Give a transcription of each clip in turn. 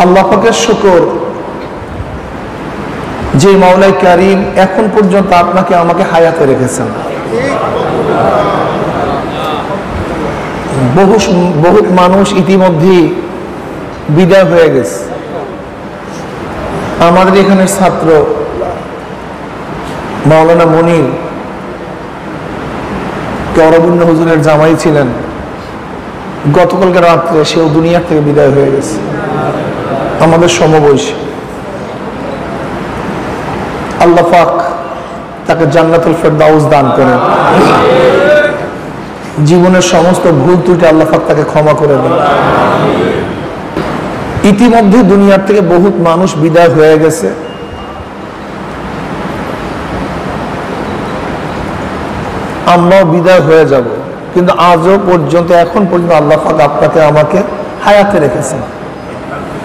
আল্লাহ পাকের শুকর যে মাওলাই কারীম এখন পর্যন্ত আপনাকে আমাকে হায়াতে রেখেছেন। বহু মানুষ ইতিমধ্যে বিদায় হয়ে গেছে। আমাদের এখানের ছাত্র মাওলানা মনির অরবিন্দ হুজুরের জামাই ছিলেন, গতকালকে রাত্রে সেও দুনিয়া থেকে বিদায় হয়ে গেছে। আমাদের সমবয়সী, আল্লাহ পাক তাকে জান্নাতুল ফেরদাউস দান করেন, জীবনের সমস্ত ভুল ত্রুটি আল্লাহ পাক তাকে ক্ষমা করে দেন। ইতিমধ্যে দুনিয়ার থেকে বহুত মানুষ বিদায় হয়ে গেছে। আমরাও বিদায় হয়ে যাব, কিন্তু আজও পর্যন্ত এখন পর্যন্ত আল্লাহ পাক আপনাকে আমাকে হায়াতে রেখেছেন।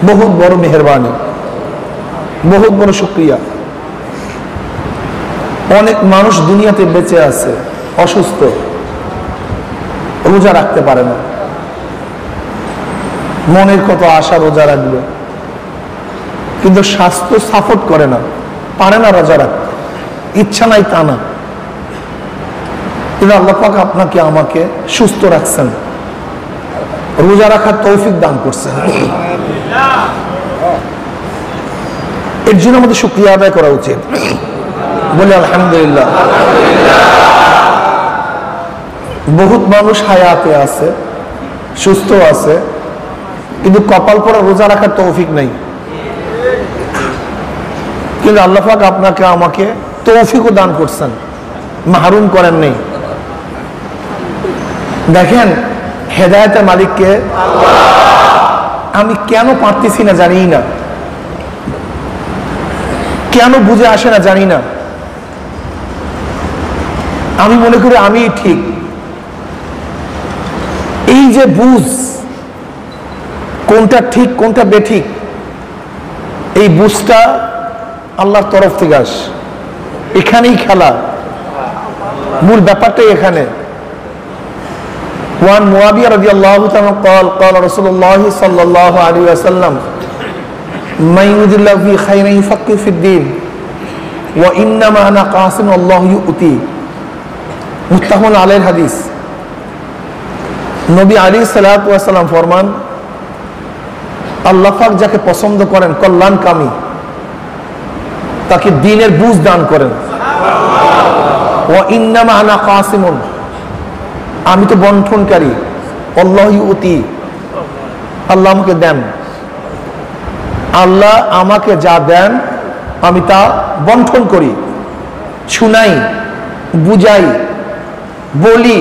বহুত বড় মেহেরবানি, বহুত বড় শুকরিয়া। অনেক মানুষ দুনিয়াতে বেঁচে আছে অসুস্থ, রোজা রাখতে পারে না, মনের কত আশা রোজা রাখবে, কিন্তু স্বাস্থ্য সাপোর্ট করে না, পারে না রোজা রাখতে, ইচ্ছা নাই তা না, কিন্তু আল্লাহ পাক আপনাকে আমাকে সুস্থ রাখছেন, রোজা রাখার তৌফিক দান করছেন। এর জন্য আমাদের শুকরিয়া আদায় করা উচিত। বলে আলহামদুলিল্লাহ। বহুত মানুষ হায়াতে আছে, সুস্থ আছে, কিন্তু কপাল পরা রোজা রাখার তৌফিক নাই। কিন্তু আল্লাহ পাক আপনাকে আমাকে তৌফিকও দান করছেন, মাহরুম করেন নেই। দেখেন হেদায়েতের মালিককে আমি কেন পারতেছি না জানি না, কেন বুঝে আসে না জানি না। আমি মনে করি আমি ঠিক। এই যে বুঝ, কোনটা ঠিক কোনটা বেঠিক, এই বুঝটা আল্লাহর তরফ থেকে আস। এখানেই খেলা, মূল ব্যাপারটাই এখানে। وعن معاوية رضي الله عنه قال قال رسول الله صلى الله عليه وسلم من يرد الله به خيرا يفقهه في الدين وإنما أنا قاسم والله يؤتي মুত্তাফাকুন আলাইহির হাদিস। নবী আলাইহিস সালাতু ওয়াস সালাম ফরমান, আল্লাহ পাক যাকে পছন্দ করেন কল্যাণকামী, তাকে দ্বীনের বুঝ দান করেন। ওয়া ইন্নামা আনা কাসিমুন, আমি তো বন্টনকারী। আল্লাহ ইউতি, আল্লাহ আমাকে দেন। আল্লাহ আমাকে যা দেন আমি তা বন্টন করি, শুনাই, বুঝাই, বলি,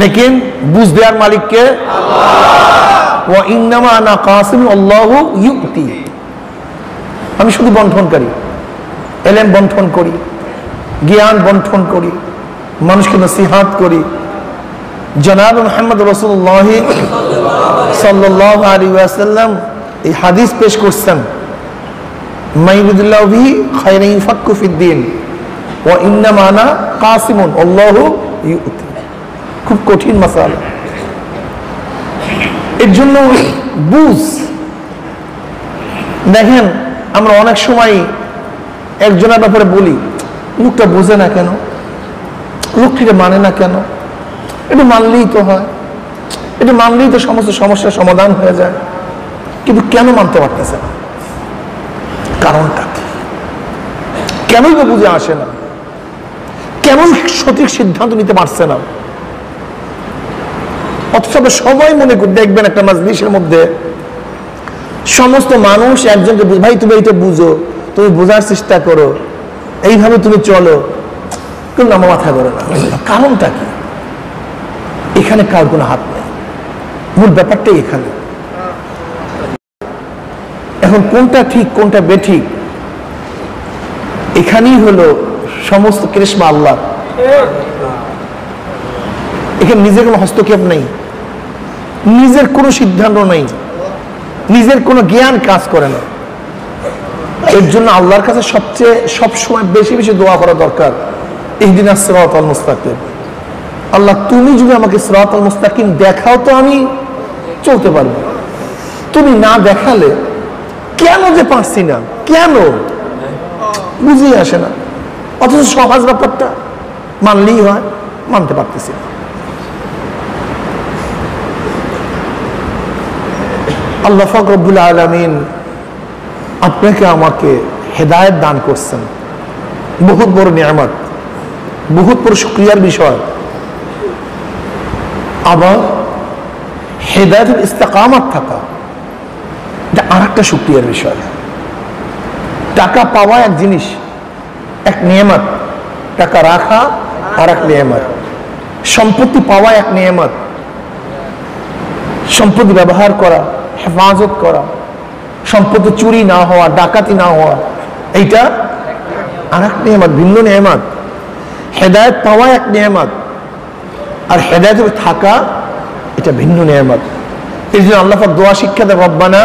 লেকিন বুঝ দেওয়ার মালিককে আল্লাহ। ওয়া ইন্নামা আনা কাসিম আল্লাহু ইউতি, আমি শুধু বন্টনকারী। এলেম বন্টন করি, জ্ঞান বন্টন করি, মানুষকে নসিহত করি। জনাব মুহাম্মদ রাসূলুল্লাহ সাল্লাল্লাহু আলাইহি ওয়াসাল্লাম এই হাদিস পেশ করছেন, মাইয়ুরিদুল্লাহু বিহি খায়রান ইউফাক্কিহু ফিদ্দীন ওয়া ইন্নামা আনা কাসিমুন আল্লাহু ইউতি। খুব কঠিন মাসালা। এর জন্য বুঝ। দেখেন আমরা অনেক সময় একজনের ব্যাপারে বলি, লোকটা বোঝে না কেন, লোকটিকে মানে না কেন, এটা মানলেই তো হয়, এটা মানলেই তো সমস্ত সমস্যার সমাধান হয়ে যায়, কিন্তু কেন মানতে পারতেছে না? কারণটা কি? কেনই বা বুঝে আসে না? কেন সঠিক সিদ্ধান্ত নিতে পারছে না? অথচ সবাই মনে করে দেখবেন একটা মাজলিসের মধ্যে সমস্ত মানুষ একজনকে, ভাই তুমি এইটা বুঝো, তুমি বোঝার চেষ্টা করো, এইভাবে তুমি চলো, কিন্তু আমার মাথা ধরে না। কারণটা কি? এখানে কার কোনো হাত নেই, মূল ব্যাপারটাই এখানে। এখন কোনটা ঠিক কোনটা বেঠিক, এখানেই হলো সমস্ত করিশ্মা আল্লাহ। এখানে নিজের কোনো হস্তক্ষেপ নেই, নিজের কোনো সিদ্ধান্ত নেই, নিজের কোনো জ্ঞান কাজ করে না। এর জন্য আল্লাহর কাছে সবসময় বেশি বেশি দোয়া করা দরকার। ইহদিনাস সিরাতাল মুস্তাকিম, আল্লাহ তুমি যদি আমাকে সিরাতাল মুস্তাকিম দেখাও তো আমি চলতে পারবো, তুমি না দেখালে কেন যে পারছি না, কেন বুঝেই আসে না। অথচ সহজ ব্যাপারটা মানলেই হয়, মানতে পারতেছি না। আল্লাহ পাক রব্বুল আলামিন আপনাকে আমাকে হেদায়েত দান করছেন, বহুত বড় নিয়ামত, বহুত বড় শুকরিয়ার বিষয়। আবার হেদায়েতুল ইস্তেকামত থাকা, এটা আর একটা শুকরিয়ার বিষয়। টাকা পাওয়া এক জিনিস, এক নিয়ামত, টাকা রাখা আর এক নিয়ামত, সম্পত্তি পাওয়া এক নিয়ামত, সম্পত্তি ব্যবহার করা, হেফাজত করা, সম্পত্তি চুরি না হওয়া, ডাকাতি না হওয়া, এইটা আর এক নিয়ামত, ভিন্ন নিয়ামত। হেদায়েত পাওয়া এক নিয়ামত, আর হেদায়েতে থাকা এটা ভিন্ন নিয়ামত। এই জন্য আল্লাহ পাক দোয়া শিক্ষা দেয়, রব্বানা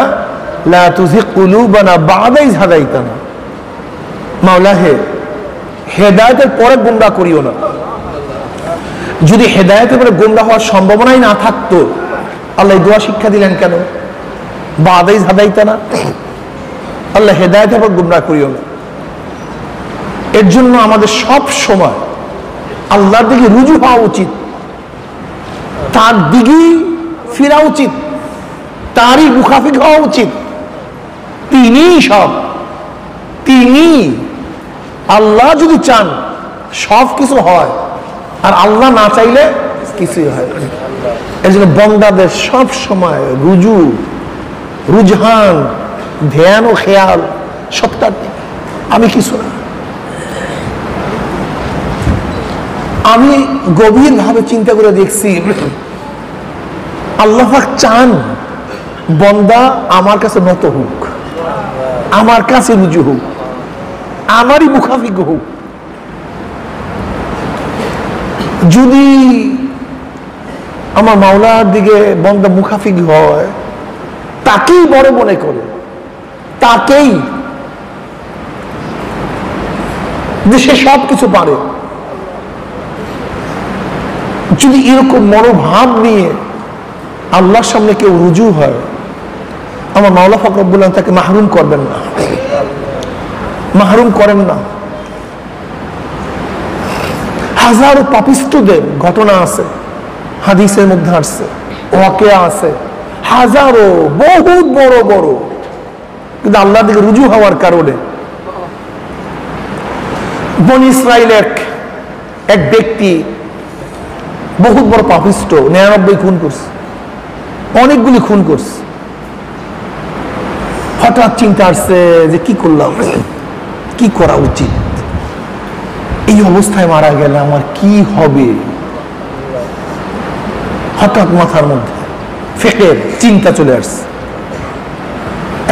লা তুযিগ কুলুবানা বা'দা ইয হাদাইতানা। মাওলা হে, হেদায়েতের পরে গোমরাহ করিও না। যদি হেদায়েতের পরে গোমরাহ হওয়ার সম্ভাবনাই না থাকতো, আল্লাহ দোয়া শিক্ষা দিলেন কেন? বা'দা ইয হাদাইতানা, আল্লাহ হেদায়েতের পর গোমরাহ করিও না। এর জন্য আমাদের সব সময় আল্লাহর দিকে রুজু হওয়া উচিত, তার দিকেই ফিরা উচিত, তারই মুখাফিক হওয়া উচিত। তিনি সব, তিনি। আল্লাহ যদি চান সব কিছু হয়, আর আল্লাহ না চাইলে কিছুই হয়। এর জন্য বান্দাদের সব সময় রুজু, রুজহান, ধ্যান ও খেয়াল সত্তার দিকে, আমি কিছু না। আমি গভীরভাবে চিন্তা করে দেখছি, আল্লাহ পাক চান বান্দা আমার কাছে নত হোক, আমার কাছে রুজু হোক, আমারই মুখাফিক হোক। যদি আমার মাওলার দিকে বান্দা মুখাফিক হয়, তাকেই বড় মনে করে, তাকেই যে সে সব কিছু পারে, যদি এরকম মনোভাব নিয়ে আল্লাহর সামনে কেউ রুজু হয়, আমার মাওলা পাক রব্বুল আলামিন তাকে মাহরুম করবেন না, মাহরুম করেন না। হাজারো পাপিষ্টদের ঘটনা আছে, হাদিসের মধ্যে আসছে, ওয়াকিয়া আছে, হাজারো, বহুত বড় বড়, কিন্তু আল্লাহর দিকে রুজু হওয়ার কারণে। বনি ইসরাইলের এক ব্যক্তি বহুত বড় পাপিষ্ট, 99 খুন করছে, অনেকগুলি খুন করছে। হঠাৎ চিন্তা আসছে যে কি করলাম, কি করা উচিত, এই অবস্থায় মারা গেলে আমার কি হবে। হঠাৎ মাথার মধ্যে ফের চিন্তা চলে আসছে।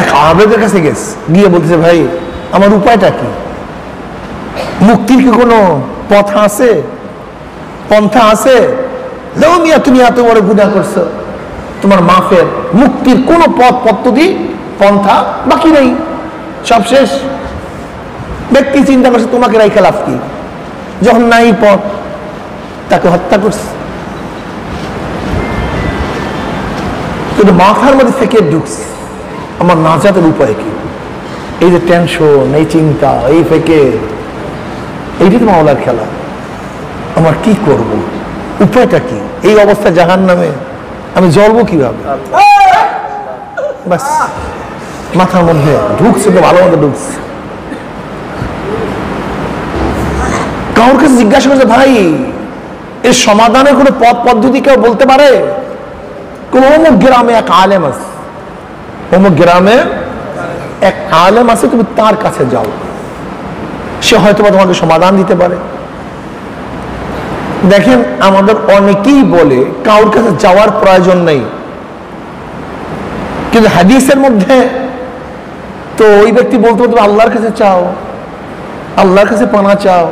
এক আবেদের কাছে গেছে, গিয়ে বলতেছে, ভাই আমার উপায়টা কি, মুক্তির কি কোনো পথ আছে, পন্থা আছে? মিয়া তুমি এত বড় গুনাহ করছো, তোমার মাফের মুক্তির কোন পথ পদ্ধতি পন্থা বাকি নেই, সব শেষ। ব্যক্তি চিন্তা করছে তোমাকে রাইখা লাভ কি, যখন নাই পথ, তাকে হত্যা করছে। কিন্তু মাথার মধ্যে থেকে ঢুকছে আমার নাজাতের উপায় কি। এই যে টেনশন, এই চিন্তা, এই ফেকে, এইটি তো মাওলার খেলা, আমার কি করব, উপায়টা কি, এই অবস্থা জাহান্নামে আমি জ্বলবো কিভাবে। বাস মাথার মধ্যে ঢুকছে, তো ভালো মতো ঢুকছে। কারোর কাছে জিজ্ঞাসা করছে, ভাই এর সমাধানের কোনো পথ পদ্ধতি কেউ বলতে পারে? কোন অমুক গ্রামে এক আলেম আছে, অমুক গ্রামে এক আলেম আছে, তুমি তার কাছে যাও, সে হয়তো তোমাকে সমাধান দিতে পারে। দেখেন আমাদের অনেকেই বলে কারোর কাছে যাওয়ার প্রয়োজন নেই, কিন্তু হাদিসের মধ্যে তো ওই ব্যক্তি বলতে বলতে আল্লাহর কাছে চাও, আল্লাহর কাছে পানা চাও,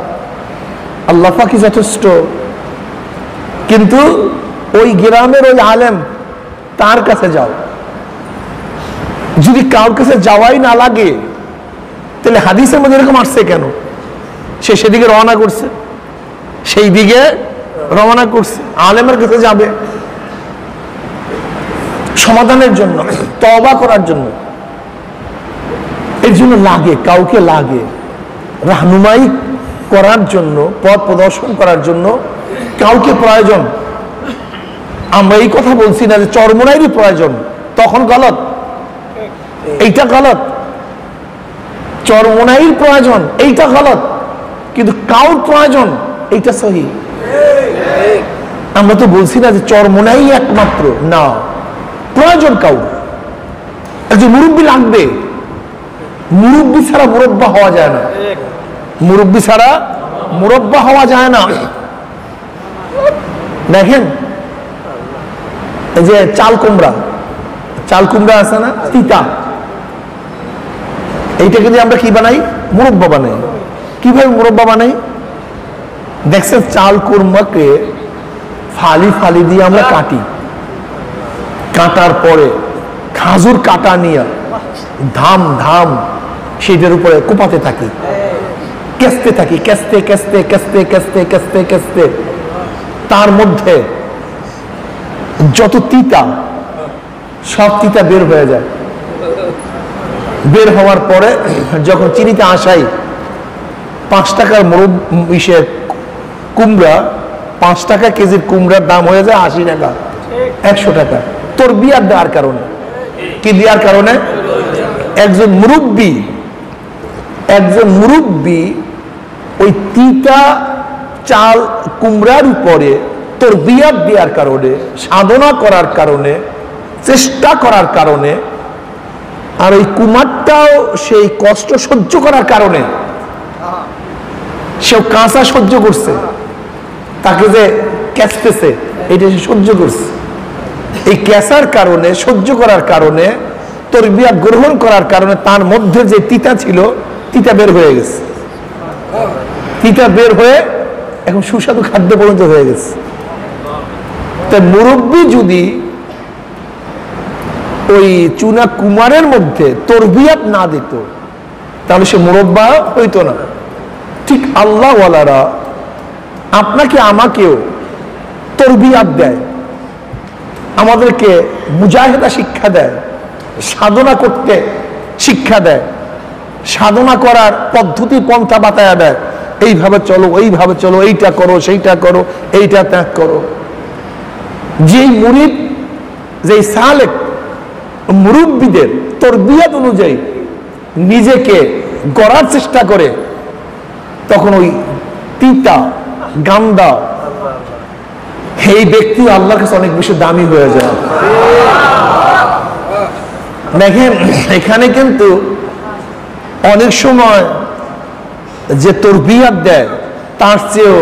আল্লাহ পাকই যথেষ্ট। কিন্তু ওই গ্রামের ওই আলেম, তার কাছে যাও। যদি কারোর কাছে যাওয়াই না লাগে, তাহলে হাদিসের মধ্যে এরকম আসছে কেন? সে সেদিকে রওনা করছে, সেই দিকে রওনা করছে, আলেমের কাছে যাবে সমাধানের জন্য, তওবা করার জন্য। এর জন্য লাগে, কাউকে লাগে রাহনুমাই করার জন্য, পথ প্রদর্শন করার জন্য কাউকে প্রয়োজন। আমরা এই কথা বলছি না যে চরমোনাইরই প্রয়োজন, তখন গলত, এইটা গলত। চরমোনাইর প্রয়োজন এইটা গলত, কিন্তু কাউর প্রয়োজন এইটা সহি। আমরা তো বলছি না যে চরমোনাই একমাত্র, না, প্রয়োজন কাউর। একজন মুরব্বী লাগবে, মুরব্বী ছাড়া মুরব্বা হওয়া যায় না, মুরব্বী ছাড়া মুরব্বা হওয়া যায় না। দেখেন এই যে চাল কুমড়া, চাল কুমড়া আছে না, তিতা, এইটাকে যে আমরা কি বানাই, মুরব্বা বানাই। কিভাবে মুরব্বা বানাই দেখছেন? চাল কুমড়াকে ফালি ফালি দিয়ে আমরা কাটি, কাটার পরে খাজুর কাটা নিয়ে ধাম ধাম সেটার উপরে কোপাতে থাকি, কেসতে থাকি, কেসতে কেসতে কেসতে কেসতে কেসতে কেসতে তার মধ্যে যত তিতা সব তিতা বের হয়ে যায়। বের হওয়ার পরে যখন চিনিতে আসাই 5 টাকার কুমড়া, 5 টাকা কেজির কুমড়ার দাম হয়ে যায় 80 টাকা, 100 টাকা। তোর বিয়ার দেওয়ার কারণে, কি দেওয়ার কারণে? একজন মুরব্বী ওই তিতা চাল কুমড়ার উপরে তোর বিয়ার দেওয়ার কারণে, সাধনা করার কারণে, চেষ্টা করার কারণে, আর ওই কুমারটাও সেই কষ্ট সহ্য করার কারণে, সেও কাঁচা সহ্য করছে, তাকে যে ক্যাচতেছে এটা সে সহ্য করছে। এই ক্যাচার কারণে, সহ্য করার কারণে, তরবিয়া গ্রহণ করার কারণে তার মধ্যে যে তিতা ছিল, তিতা বের হয়ে গেছে। তিতা বের হয়ে এখন সুস্বাদু খাদ্য পরিণত হয়ে গেছে। তাই মুরব্বী যদি ওই চুনা কুমারের মধ্যে তরবিয়াত না দিত তাহলে সে মুরব্বা হইতো না। ঠিক আল্লাহ ওয়ালারা আপনাকে আমাকেও তরবিয়াত দেয়, আমাদেরকে মুজাহিদা শিক্ষা দেয়, সাধনা করতে শিক্ষা দেয়, সাধনা করার পদ্ধতি পন্থা বাতায়া দেয়। এইভাবে চলো, এইভাবে চলো, এইটা করো, সেইটা করো, এইটা ত্যাগ করো। যেই মুরিদ, যেই সালেক মুরব্বীদের তরবিয়াত অনুযায়ী নিজেকে গড়ার চেষ্টা করে, তখন ওই তিতা গান্দা এই ব্যক্তি আল্লাহর কাছে অনেক বেশি দামি হয়ে যায়। দেখেন এখানে কিন্তু অনেক সময় যে তরবিয়াত দেয় তার চেয়েও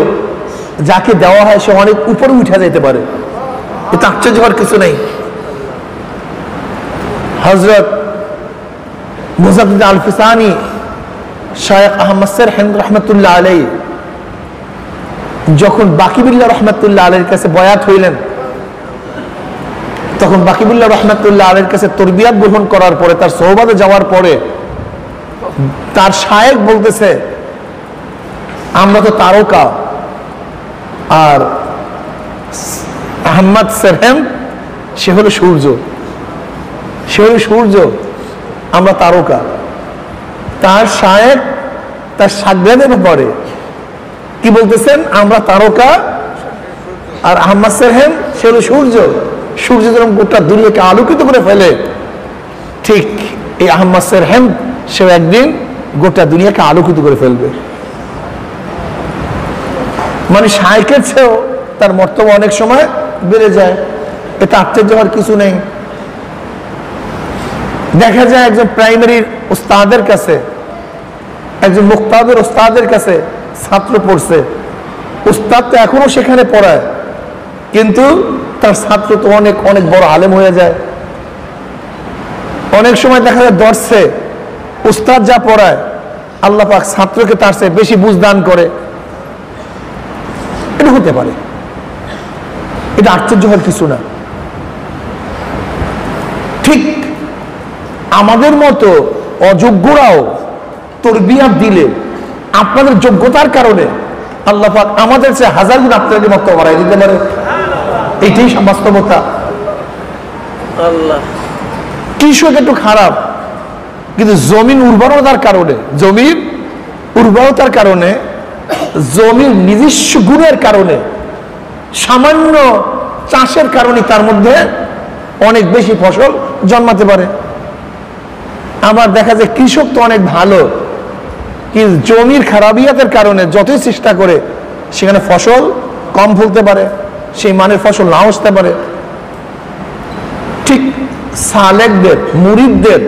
যাকে দেওয়া হয় সে অনেক উপরে উঠে যেতে পারে, এটা আশ্চর্য হওয়ার কিছু নেই। হযরত মুজাদ্দিদ আল ফিসানি শায়খ আহমদ সেরহিন্দ রহমতুল্লাহ আলাইহি যখন বাকিবুল্লাহ রহমতুল্লাহ আলাইহির কাছে বয়াত হইলেন, তখন বাকিবুল্লাহ রহমতুল্লাহ আলাইহির কাছে তরবিয়াত গ্রহণ করার পরে, তার সোহবাতে যাওয়ার পরে তার শায়েখ বলতেছে, আমরা তো তারকা, আর আহমদ সেরহিন্দ সে হলো সূর্য, সে হলো সূর্য, আমরা তারকা। তার শায়েখ তার সাজ্ঞাদের পরে কি বলতেছেন? আমরা তারকা আর আহমদ সেরহিন্দ সে হলো সূর্য। সূর্য যেরকম গোটা দুনিয়াকে আলোকিত করে ফেলে, ঠিক এই আহমদ সেরহিন্দ সেও একদিন গোটা দুনিয়াকে আলোকিত করে ফেলবে। মানে শায়েখের চেয়েও তার মর্তবা অনেক সময় বেড়ে যায়, এটা আশ্চর্য হওয়ার কিছু নেই। দেখা যায় একজন প্রাইমারির ওস্তাদের কাছে, একজন মুক্তাদের ওস্তাদের কাছে ছাত্র পড়ছে, ওস্তাদ তো এখনো সেখানে পড়ায়, কিন্তু তার ছাত্র তো অনেক অনেক বড় আলেম হয়ে যায়। অনেক সময় দেখা যায় দর্শে ওস্তাদ যা পড়ায় আল্লাহ পাক ছাত্রকে তার চেয়ে বেশি বুঝদান করে, এটা হতে পারে, এটা আশ্চর্য হওয়ার কিছু না। ঠিক আমাদের মতো অযোগ্যরাও তরবিয়াত দিলে আপনাদের যোগ্যতার কারণে আল্লাহ পাক আমাদের চেয়ে 1000 গুণ আপনাদের মত বাড়াই দিতে পারে। এইটাই বাস্তবতা। কৃষক একটু খারাপ, কিন্তু জমির উর্বরতার কারণে, জমির উর্বরতার কারণে, জমির নিজস্ব গুণের কারণে, সামান্য চাষের কারণে তার মধ্যে অনেক বেশি ফসল জন্মাতে পারে। আবার দেখা যায় কৃষক তো অনেক ভালো, কিন্তু জমির খারাপিয়াতের কারণে যতই চেষ্টা করে সেখানে ফসল কম ফলতে পারে, সেই মানের ফসল নাও আসতে পারে। ঠিক সালেকদের, মুরিদদের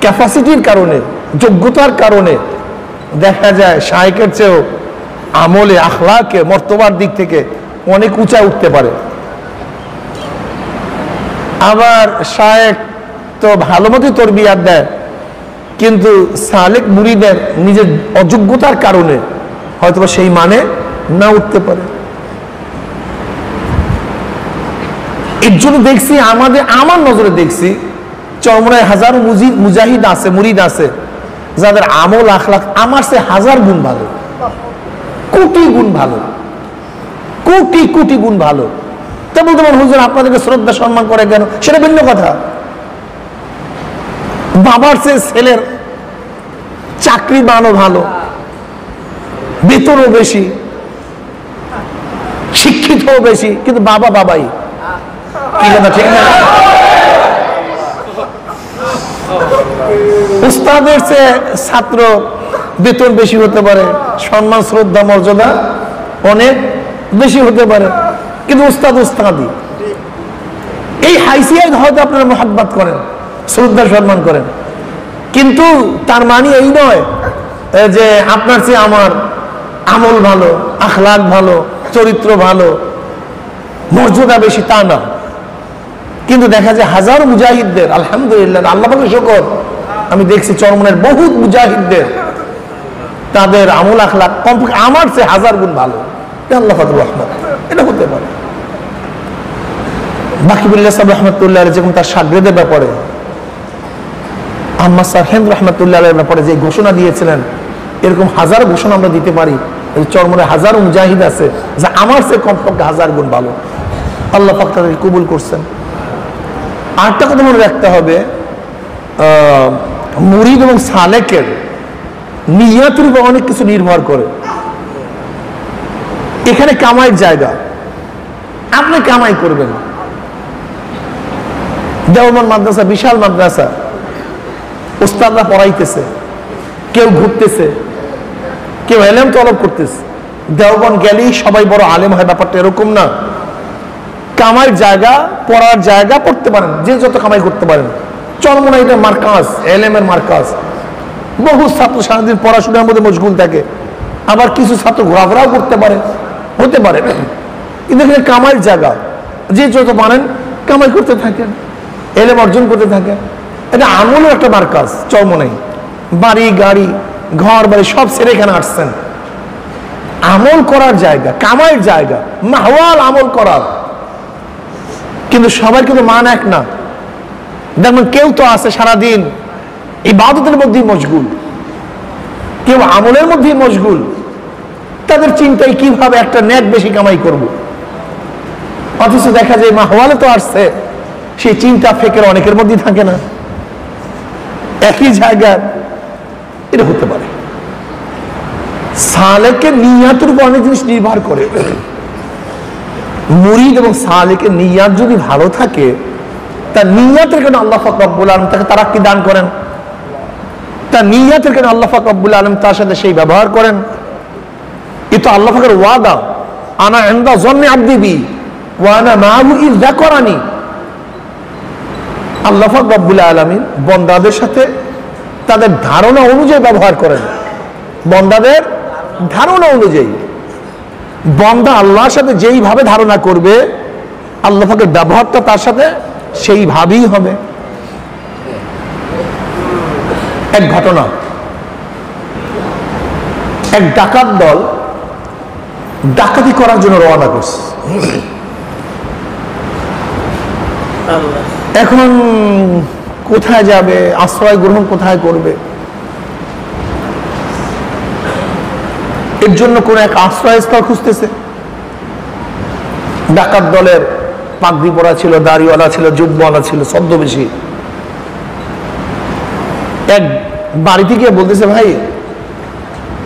ক্যাপাসিটির কারণে, যোগ্যতার কারণে দেখা যায় শায়েকের চেয়েও আমলে, আখলাকে, মর্তবার দিক থেকে অনেক উঁচায় উঠতে পারে। আবার শায়েক তো ভালো মতোই তরবিয়াত দেয়, কিন্তু সালেক মুরিদের নিজের অযোগ্যতার কারণে হয়তো সেই মানে না উঠতে পারে। এর জন্য দেখছি আমার নজরে দেখছি চরমনায় হাজারো মুজাহিদ আছে, মুরিদ আছে যাদের আমল আখলাক আমার সে হাজার গুণ ভালো, কোটি গুণ ভালো, কোটি কোটি গুণ ভালো। তা বলতে পারেন হুজুর আপনাদেরকে শ্রদ্ধা সম্মান করে কেন, সেটা ভিন্ন কথা। বাবার সে ছেলের চাকরি মানও ভালো, বেতনও বেশি, শিক্ষিতও বেশি, কিন্তু বাবা বাবাই। কি কথা ঠিক না? উস্তাদের চেয়ে ছাত্র বেতন বেশি হতে পারে, সম্মান শ্রদ্ধা মর্যাদা অনেক বেশি হতে পারে, কিন্তু উস্তাদ উস্তাদি। এই হাইসিয়াত হয়তো আপনারা মোহাব্বত করেন, শ্রদ্ধা সম্মান করেন, কিন্তু তার মানে এই নয় যে আপনার চেয়ে আমার আমল ভালো, আখলাক ভালো, চরিত্র ভালো, মর্যাদা বেশি, তা না। কিন্তু দেখা যায় হাজারো মুজাহিদদের, আলহামদুলিল্লাহ, আল্লাহ পাকের শুকর, আমি দেখছি চরমনের বহুত মুজাহিদদের তাদের আমল আখলাক কমপক্ষে আমার চেয়ে হাজার গুণ ভালো। আল্লাহ পাকের রহমত, এটা হতে পারে। বাকিবুল্লাহ সাহেব রহমতুল্লাহ যেমন তার শাগরেদের ব্যাপারে, আম্মা সাহেব রহমতুল্লাহ ব্যাপারে যে ঘোষণা দিয়েছিলেন, এরকম হাজার ঘোষণা আমরা দিতে পারি। চরমনে হাজারো মুজাহিদ আছে যা আমার চেয়ে কমপক্ষে হাজার গুণ ভালো। আল্লাহ পাক তাদেরকে কবুল করছেন। আরেকটা কথা মনে রাখতে হবে, মুরিদ এবং সালেকের নিয়তের উপর অনেক কিছু নির্ভর করে। এখানে কামাইয়ের জায়গা, আপনি কামাই করবেন। দেওবন্দ মাদ্রাসা বিশাল মাদ্রাসা, উস্তাদরা পড়াইতেছে, কেউ ঘুরতেছে, কেউ এলেম তলব করতেছে। দেওবন্দ গেলেই সবাই বড় আলেম হয়, ব্যাপারটা এরকম না। কামাইয়ের জায়গা, পড়ার জায়গা, পড়তে পারেন, যে যত কামাই করতে পারেন। চরমনা এটা মার্কাজ, এলেমের মার্কাজ। বহু ছাত্র সারাদিন পড়াশোনার মধ্যে মশগুল থাকে, আবার কিছু ছাত্র ঘোরাফেরাও করতে পারে, হতে পারে। কিন্তু এখানে কামাইয়ের জায়গা, যে যত পারেন কামাই করতে থাকেন, এলেম অর্জন করতে থাকেন। এটা আমলের একটা মার্কাজ। চরমনাই বাড়ি গাড়ি ঘর বাড়ি সব ছেড়ে এখানে আসছেন, আমল করার জায়গা, কামাইয়ের জায়গা, মাহওয়াল আমল করার। কিন্তু সবার কিন্তু মান এক না। দেখবেন কেউ তো আছে সারাদিন ইবাদতের মধ্যেই মশগুল, কেউ আমলের মধ্যেই মশগুল। তাদের চিন্তায় কিভাবে একটা নেক বেশি কামাই করব, অথচ দেখা যায় মাহওয়ালে তো আসছে, সেই চিন্তা ফেকের অনেকের মধ্যেই থাকে না। একই জায়গায় এটা হতে পারে। সালেকের নিয়াতের উপর অনেক জিনিস নির্ভর করে। মুরিদ এবং সালেকের নিয়াত যদি ভালো থাকে, তার নিয়াতের কারণে আল্লাহ পাক রব্বুল আলামিন তাকে তারাক্কি দান করেন, তার নিয়াতের কারণে আল্লাহ পাক রব্বুল আলামিন তার সাথে সেই ব্যবহার করেন। এ তো আল্লাহ পাকের ওয়াদা, আনা ইনদা যন্নি আবদি বি ওয়া আনা মাআহু ইয যাকারানি। আল্লাহ পাক রব্বুল আলামিন বান্দাদের সাথে তাদের ধারণা অনুযায়ী ব্যবহার করেন। বান্দাদের ধারণা অনুযায়ী বান্দা আল্লাহর সাথে যেইভাবে ধারণা করবে, আল্লাহ পাকের ব্যবহারটা তার সাথে সেইভাবেই হবে। এক ঘটনা, এক ডাকাত দল ডাকাতি করার জন্য রওনা করছে। এখন কোথায় যাবে, আশ্রয় গ্রহণ কোথায় করবে, এর জন্য কোন এক আশ্রয়স্থল খুঁজতেছে। ডাকাত দলের পাগড়ি পরা ছিল, দাড়িওয়ালা ছিল, জুব্বাওয়ালা ছিল, ছদ্মবেশী। এক বাড়িতে গিয়ে বলতেছে, ভাই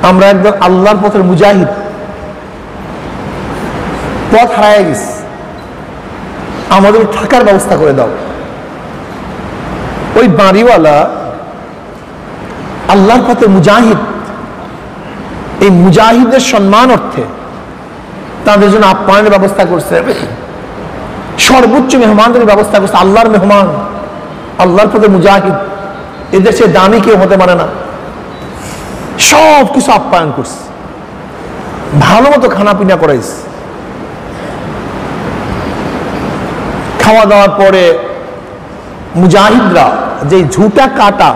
আমরা একদম আল্লাহর পথের মুজাহিদ, পথ হারায় গেছি, আমাদের থাকার ব্যবস্থা করে দাও। ওই বাড়িওয়ালা আল্লাহর পথে মুজাহিদ, এই মুজাহিদের সম্মান অর্থে তাদের জন্য আপ্যায়নের ব্যবস্থা করছে, সর্বোচ্চ মেহমানদের ব্যবস্থা করছে। আল্লাহর মেহমান, আল্লাহর পথে মুজাহিদ, এদের সে দামি কেউ হতে পারে না। সব কিছু আপ্যায়ন করছে, ভালো মতো খানা পিনা করাইছে। খাওয়া দাওয়ার পরে মুজাহিদরা যে ঝুটা কাটা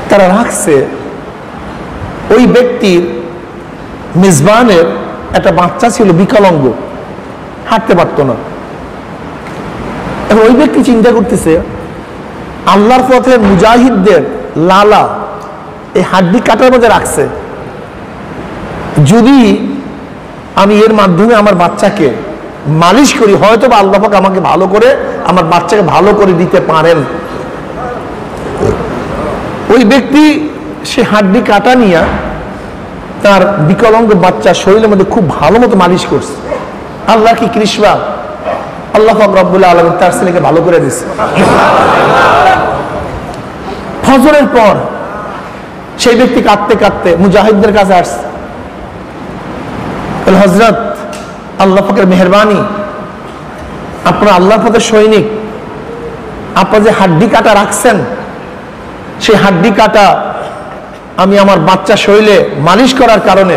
তারা রাখছে, ওই ব্যক্তির মেজবানের একটা বাচ্চা ছিল বিকলাঙ্গ, হাঁটতে পারতো না। এখন ওই ব্যক্তি চিন্তা করতেছে, আল্লাহর পথে মুজাহিদদের লালা এই হাড্ডি কাটার মধ্যে রাখছে, যদি আমি এর মাধ্যমে আমার বাচ্চাকে মালিশ করি, হয়তো বা আল্লাহ পাক আমাকে ভালো করে আমার বাচ্চাকে ভালো করে দিতে পারেন। ওই ব্যক্তি সে হাড্ডি কাটা নিয়ে তার বিকলাঙ্গ বাচ্চা শরীরের মধ্যে খুব ভালো মতো মালিশ করছে। আল্লাহ কি কৃষ্ণা, আল্লাহ পাক রব্বুল আলামিন তার ছেলেকে ভালো করে দিচ্ছে। ফজরের পর সেই ব্যক্তি কাঁদতে কাঁদতে মুজাহিদদের কাছে আসছে, হযরত আল্লাহ পাকের মেহেরবানি, আপনারা আল্লাহর পথের সৈনিক, আপনারা যে হাড্ডি কাটা রাখছেন, সেই হাড্ডি কাটা আমি আমার বাচ্চা শরীরে মালিশ করার কারণে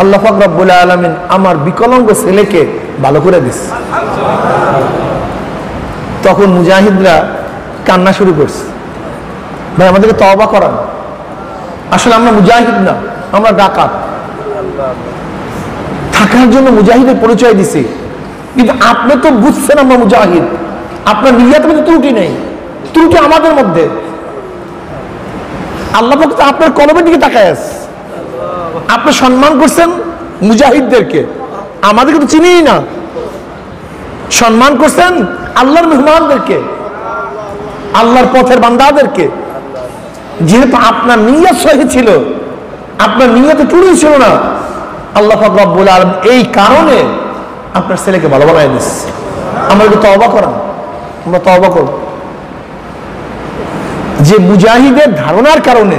আল্লাহ পাক রব্বুল আলামিন আমার বিকলাঙ্গ ছেলেকে ভালো করে দিচ্ছে। তখন মুজাহিদরা কান্না শুরু করছে, ভাই আমাদেরকে তওবা করান, আসলে আমরা মুজাহিদ না, আমরা ডাকাত। থাকার জন্য মুজাহিদের পরিচয় দিছি, কিন্তু আপনি তো বুঝছেন আমরা মুজাহিদ, আপনার নিয়তের মধ্যে ত্রুটি নেই, ত্রুটি আমাদের মধ্যে। আল্লাহ পাক আপনার কলমের দিকে তাকায় আছে, আপনি সম্মান করছেন মুজাহিদদেরকে, আমাদেরকে তো চিনিই না। সম্মান করছেন আল্লাহর মেহমানদেরকে, আল্লাহর পথের বান্দাদেরকে। যেহেতু আপনার নিয়ত সহি ছিল, আপনার নিয়তে ত্রুটি ছিল না, আল্লাহ পাক রব্বুল আলামিন এই কারণে আপনার ছেলেকে ভালো বানায় দিচ্ছে। আমরা একটু তওবা করান, আমরা তওবা করব। যে মুজাহিদের ধারণার কারণে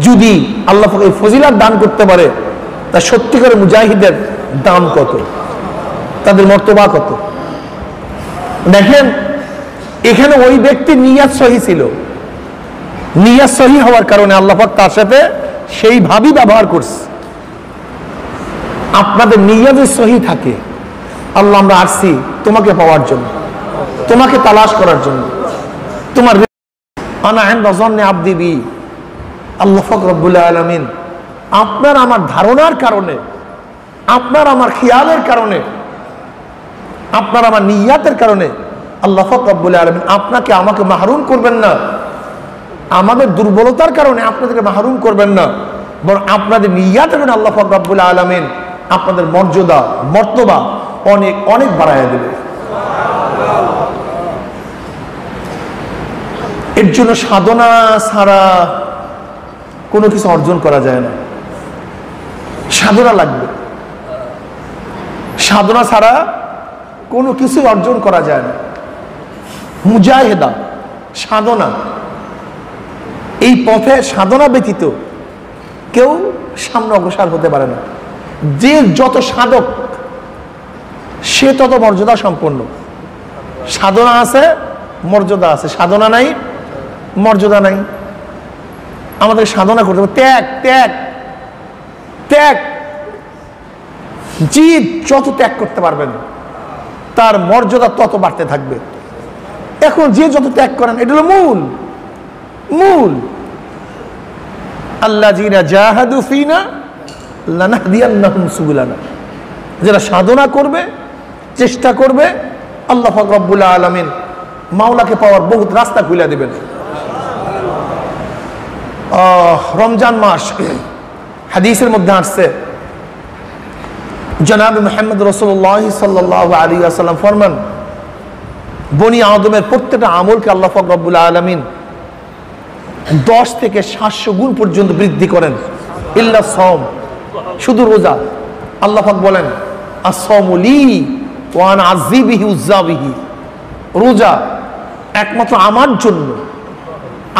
যদি আল্লাহ পাক এই ফজিলত দান করতে পারে, তা সত্যিকারের মুজাহিদের দাম কত, তাদের মর্তবা কত। দেখেন এখানে ওই ব্যক্তির নিয়াত সহি ছিল, নিয়াত সহি হওয়ার কারণে আল্লাহ পাক তার সাথে সেইভাবেই ব্যবহার করছে। আপনাদের নিয়াত সহি থাকে, আল্লাহ আমরা আসছি তোমাকে পাওয়ার জন্য, তোমাকে তালাশ করার জন্য, তোমার আনা ইনদা যন্নি আবদি বি। আল্লাহ পাক রব্বুল আলামিন আপনার আমার ধারণার কারণে, আপনার আমার খেয়ালের কারণে, আপনার আমার নিয়াতের কারণে আল্লাহ পাক রব্বুল আলামিন আপনাকে আমাকে মাহরুম করবেন না। আমাদের দুর্বলতার কারণে আপনাদেরকে মাহরুম করবেন না, বরং আপনাদের নিয়াতের কারণে আল্লাহ পাক রব্বুল আলামিন আপনাদের মর্যাদা মর্তবা অনেক অনেক বাড়াইয়া দেবে। এর জন্য সাধনা ছাড়া কোনো কিছু অর্জন করা যায় না, সাধনা লাগবে। সাধনা ছাড়া কোনো কিছু অর্জন করা যায় না। মুজাহিদা সাধনা, এই পথে সাধনা ব্যতীত কেউ সামনে অগ্রসর হতে পারে না। যে যত সাধক সে তত মর্যাদা সম্পন্ন। সাধনা আছে মর্যাদা আছে, সাধনা নাই মর্যাদা নাই। আমাদের সাধনা করতে হবে, ত্যাগ ত্যাগ ত্যাগ। জিদ যত ত্যাগ করতে পারবেন তার মর্যাদা তত বাড়তে থাকবে। এখন যে যত ত্যাগ করেন এটা হলো মূল মূল। আল্লাযীনা জাহাদু ফীনা লানাহদিয়ান্নাহুম সুবুলানা, যারা সাধনা করবে চেষ্টা করবে, আল্লাহ পাক রব্বুল আলামিন মাওলাকে পাওয়ার বহুত রাস্তা খুলে দিবেন। রমজান মাস, হাদিসের মধ্যে আসছে জনাব মুহাম্মদ রাসূলুল্লাহ সাল্লাল্লাহু আলাইহি ওয়াসাল্লাম ফরমান, বনি আদমের প্রত্যেকটা আমলকে আল্লাহ পাক রব্বুল আলামিন 10 থেকে 700 গুণ পর্যন্ত বৃদ্ধি করেন। ইল্লা সওম, শুধু রোজা। আল্লাহ পাক বলেন আস-সাওমু লি ওয়া আনা আযী বিহি উযযা বিহি, রোজা একমাত্র আমার জন্য,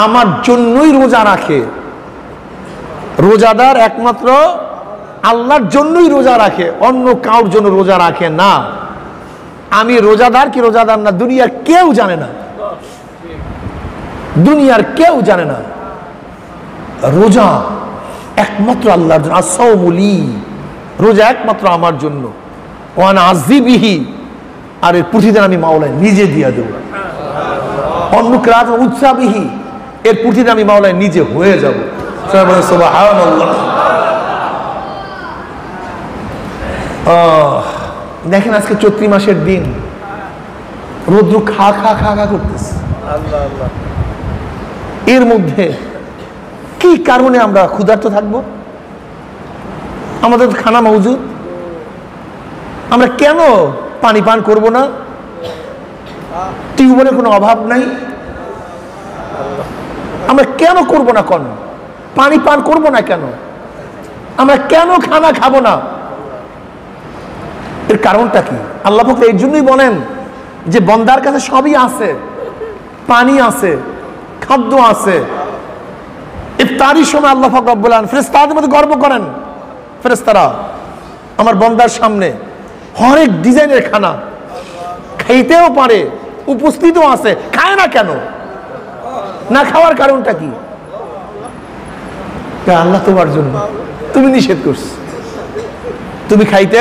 আমার জন্যই রোজা রাখে। রোজাদার একমাত্র আল্লাহর জন্যই রোজা রাখে, অন্য কারোর জন্য রোজা রাখে না। আমি রোজাদার কি রোজাদার না দুনিয়ার কেউ জানে না, দুনিয়ার কেউ জানে না। রোজা একমাত্র আল্লাহর জন্য। আস-সাওমু লি, রোজা একমাত্র আমার জন্য। ওয়া আনা আযী বিহি, আর এর প্রতিদান আমি মাওলায় নিজে দিয়ে দেব। অন্য কিরাত উযযা বিহি, এর প্রতিদান আমি মাওলায় নিজে হয়ে যাব। সুবহানাল্লাহ। দেখেন আজকে চৈত্র মাসের দিন, রৌদ্র খা খা খা খা করতেছে। এর মধ্যে কি কারণে আমরা ক্ষুধার্ত থাকবো? আমাদের খানা মওজুদ, আমরা কেন পানি পান করব না? টিউবওয়েলের কোনো অভাব নাই, আমরা কেন করব না? কোন পানি পান করব না কেন? আমরা কেন খানা খাবো না? এর কারণটা কি? আল্লাহ পাক এই জন্যই বলেন যে বান্দার কাছে সবই আছে, পানি আছে, খাদ্য আছে। ইফতারির সময় আল্লাহ পাক রব্বুল আলামিন ফেরেশতাদের মধ্যে গর্ব করেন, ফেরেশতারা আমার বান্দার সামনে হরেক ডিজাইনের খানা খাইতেও পারে, উপস্থিতও আছে, খায় না কেন? না খাওয়ার কারণটা কি? আল্লাহ তোমার জন্য, তুমি নিষেধ করছ, তুমি খাইতে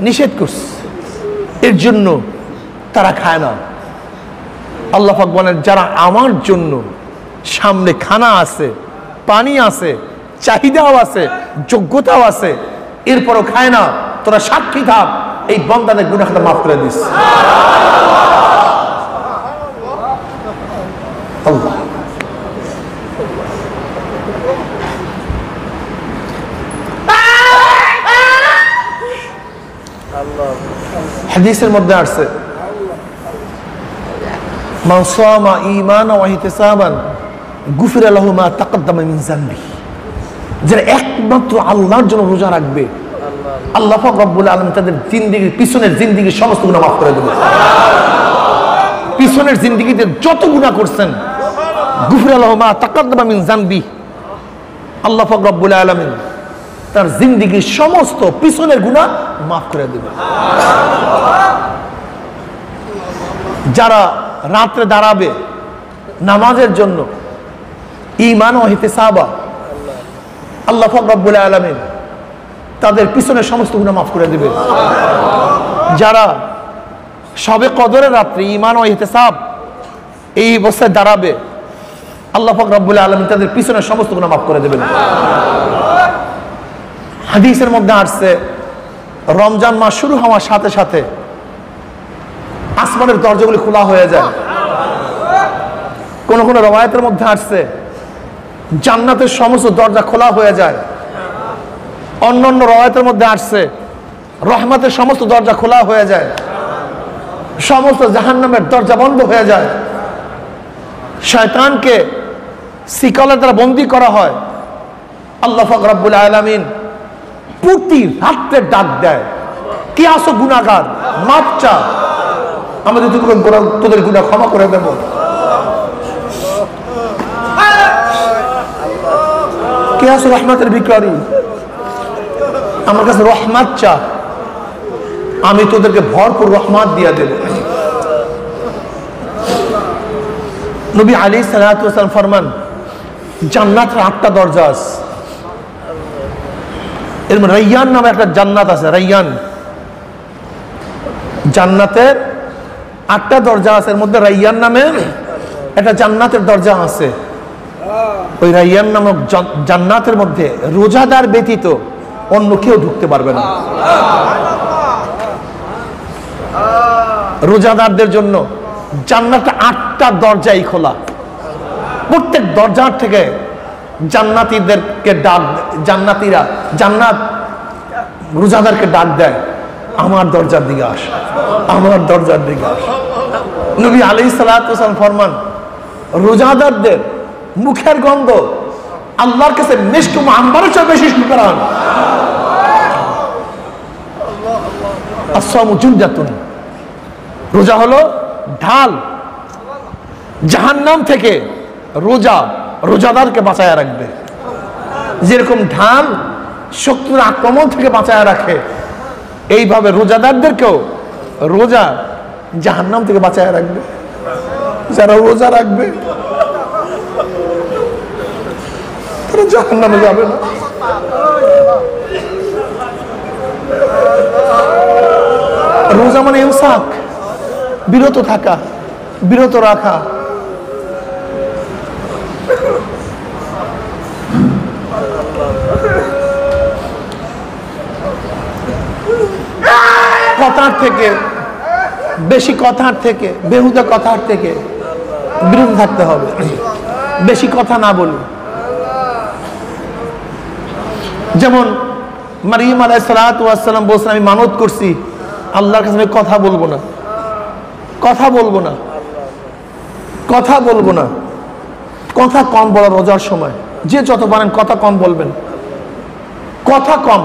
নিষেধ করছ, এর জন্য তারা খায় না। আল্লাহ পাক বলেন যারা আমার জন্য সামনে খানা আছে, পানি আছে, চাহিদাও আছে, যোগ্যতাও আছে, এরপরও খায় না, তোরা সাক্ষী থাক, এই বান্দাদের গুনাহটা মাফ করে দিস। আল্লাহ হাদিসের মধ্যে আসছে মান সামা ঈমানান ওয়া ইহতিসাবান গুফিরা লাহু মা তাকদ্দামা মিন যানবিহি, যারা একমাত্র আল্লাহর জন্য রোজা রাখবে, আল্লাহ পাক রব্বুল আলামিন তাদের জিন্দেগির পিছনের জিন্দেগির সমস্ত গুনাহ মাফ করে দেবে। পিছনের জিন্দেগিতে যত গুনাহ করছেন, গুফিরা লাহু মা তাকদ্দামা মিন যানবিহি, আল্লাহ পাক রব্বুল আলামিন তার জিন্দেগির সমস্ত পিছনের গুনাহ মাফ করে দেবে। যারা রাত্রে দাঁড়াবে নামাজের জন্য, ঈমান ও ইহতিসাবা, আল্লাহ পাক রব্বুল আলামিন তাদের পিছনের সমস্ত গুনাহ মাফ করে দেবে। যারা শবে কদরের রাত্রে ঈমান ও ইহতিসাব এই অবস্থায় দাঁড়াবে, আল্লাহ পাক রব্বুল আলামিন তাদের পিছনের সমস্ত গুনাহ মাফ করে দেবেন। হাদিসের মধ্যে আসছে রমজান মাস শুরু হওয়ার সাথে সাথে আসমানের দরজাগুলি খোলা হয়ে যায়। কোন কোন রওয়ায়াতের মধ্যে আসছে জান্নাতের সমস্ত দরজা খোলা হয়ে যায়। অন্যান্য রওয়ায়াতের মধ্যে আসছে রহমতের সমস্ত দরজা খোলা হয়ে যায়, সমস্ত জাহান্নামের দরজা বন্ধ হয়ে যায়। শয়তানকে শিকলের দ্বারা বন্দী করা হয়। আল্লাহ পাক রব্বুল আলামিন প্রতি রাত্রে ডাক দেয়, কি আসো গুনাহগার, মাফ চা, আমাদের তোদের গুনাহ ক্ষমা করে দেব। কে আসো রহমতের ভিখারি, আমার কাছে রহমত চা, আমি তোদেরকে ভরপুর রহমত দিয়ে দেব। নবী আলাইহিস সালাতু ওয়াস সালাম ফরমান জান্নাতের 8টা দরজা আছে। এর মধ্যে রাইয়ান নামে একটা জান্নাত আছে। রাইয়ান জান্নাতের 8টা দরজা আছে, এর মধ্যে রাইয়ান নামে একটা জান্নাতের দরজা আছে। ওই রাইয়ান নামক জান্নাতের মধ্যে রোজাদার ব্যতীত অন্য কেউ ঢুকতে পারবে না। রোজাদারদের জন্য জান্নাতের 8টা দরজাই খোলা। প্রত্যেক দরজার থেকে জান্নাতীদেরকে ডাক, জান্নাতীরা জান্নাত রোজাদারকে ডাক দেয়, আমার দরজার দিকে আস, আমার দরজার দিকে আস। নবী আলাইহিস সালাতু ওয়াস সালাম ফরমান রোজাদারদের মুখের গন্ধ আল্লাহর কাছে মিশক আম্বারের চেয়ে বেশি সুকরান। আসসামু জুনজাতুন, রোজা হলো ঢাল। জাহান্নাম থেকে রোজা রোজাদারকে বাঁচায় রাখবে, যেরকম ঢাল শত্রুর আক্রমণ থেকে বাঁচায় রাখে, এইভাবে রোজাদারদেরকেও রোজা জাহান্নাম থেকে বাঁচায় রাখবে। যারা রোজা রাখবে তারা জাহান্নামে যাবে না। রোজা মানে ইমসাক, বিরত থাকা, বিরত রাখা। কথার থেকে, বেশি কথার থেকে, বেহুদা কথার থেকে বিরত থাকতে হবে। বেশি কথা না বলি। যেমন মারিয়াম আলাইহিস সালাতু ওয়াস সালাম বলছেন, আমি মানত করছি আল্লাহর কাছে আমি কথা বলবো না, কথা বলবো না, কথা বলবো না। কথা কম বলা রোজার সময়, যে যত পারেন কথা কম বলবেন, কথা কম,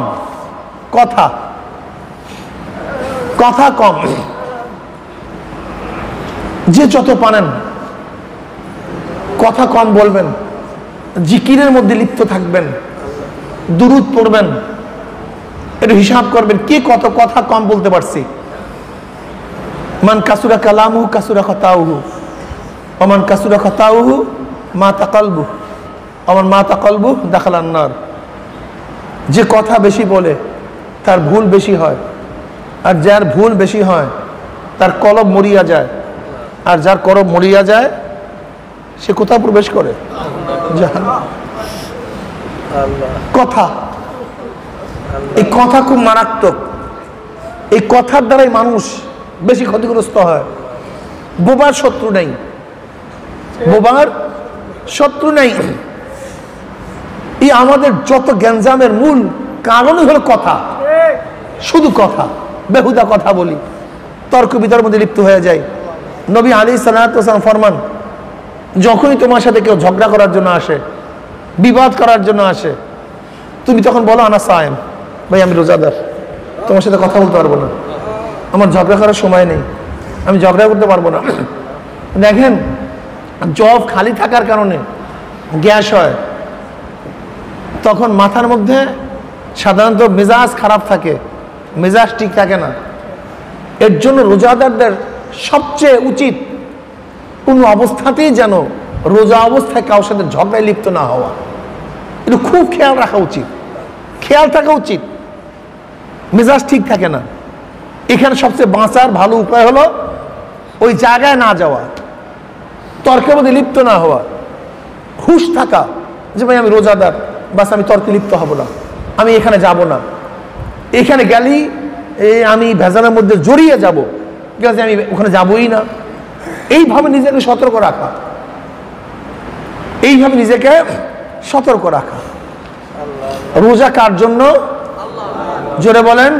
কথা কথা কম, যে যত পারেন কথা কম বলবেন। জিকিরের মধ্যে লিপ্ত থাকবেন, দুরূদ পড়বেন, একটু হিসাব করবেন কে কত কথা কম বলতে পারছি। মান কাসুরা কালামুহু কাসুরা খাতাউহু, ওমান কাসুরা খাতাউহু মাতা কলবুহু, ওমান মাতা কলবুহু দাখালান নার। যে কথা বেশি বলে তার ভুল বেশি হয়, আর যার ভুল বেশি হয় তার কলব মরিয়া যায়, আর যার কলব মরিয়া যায় সে কোথায় প্রবেশ করে? জাহান্নাম। কথা, এই কথা খুব মারাত্মক। এই কথার দ্বারাই মানুষ বেশি ক্ষতিগ্রস্ত হয়। বোবার শত্রু নেই, বোবার শত্রু নেই। এই আমাদের যত গ্যাঞ্জামের মূল কারণই হলো কথা, শুধু কথা, বেহুদা কথা বলি, তর্ক বিতর্কের মধ্যে লিপ্ত হয়ে যায়। নবী আলাইহিস সালাতু ওয়াস সালাম ফরমান, যখনই তোমার সাথে কেউ ঝগড়া করার জন্য আসে, বিবাদ করার জন্য আসে, তুমি তখন বলো আনা সায়েম, ভাই আমি রোজাদার, তোমার সাথে কথা বলতে পারবো না, আমার ঝগড়া করার সময় নেই, আমি ঝগড়া করতে পারবো না। দেখেন, জব খালি থাকার কারণে গ্যাস হয়, তখন মাথার মধ্যে সাধারণত মেজাজ খারাপ থাকে, মেজাজ ঠিক থাকে না। এর জন্য রোজাদারদের সবচেয়ে উচিত কোনো অবস্থাতেই যেন রোজা অবস্থায় কারোর সাথে ঝগড়ায় লিপ্ত না হওয়া। এটা খুব খেয়াল রাখা উচিত, খেয়াল থাকা উচিত। মেজাজ ঠিক থাকে না, এখানে সবচেয়ে বাঁচার ভালো উপায় হলো ওই জায়গায় না যাওয়া, তর্কের মধ্যে লিপ্ত না হওয়া, হুশ থাকা যে ভাই আমি রোজাদার, বাস আমি তর্কে লিপ্ত হব না, আমি এখানে যাব না, এখানে গেলেই আমি ভেজালের মধ্যে জড়িয়ে যাব, ঠিক আছে আমি ওখানে যাবই না। এইভাবে নিজেকে সতর্ক রাখা, এইভাবে নিজেকে সতর্ক রাখা। রোজা কার জন্য? জোরে বলেন,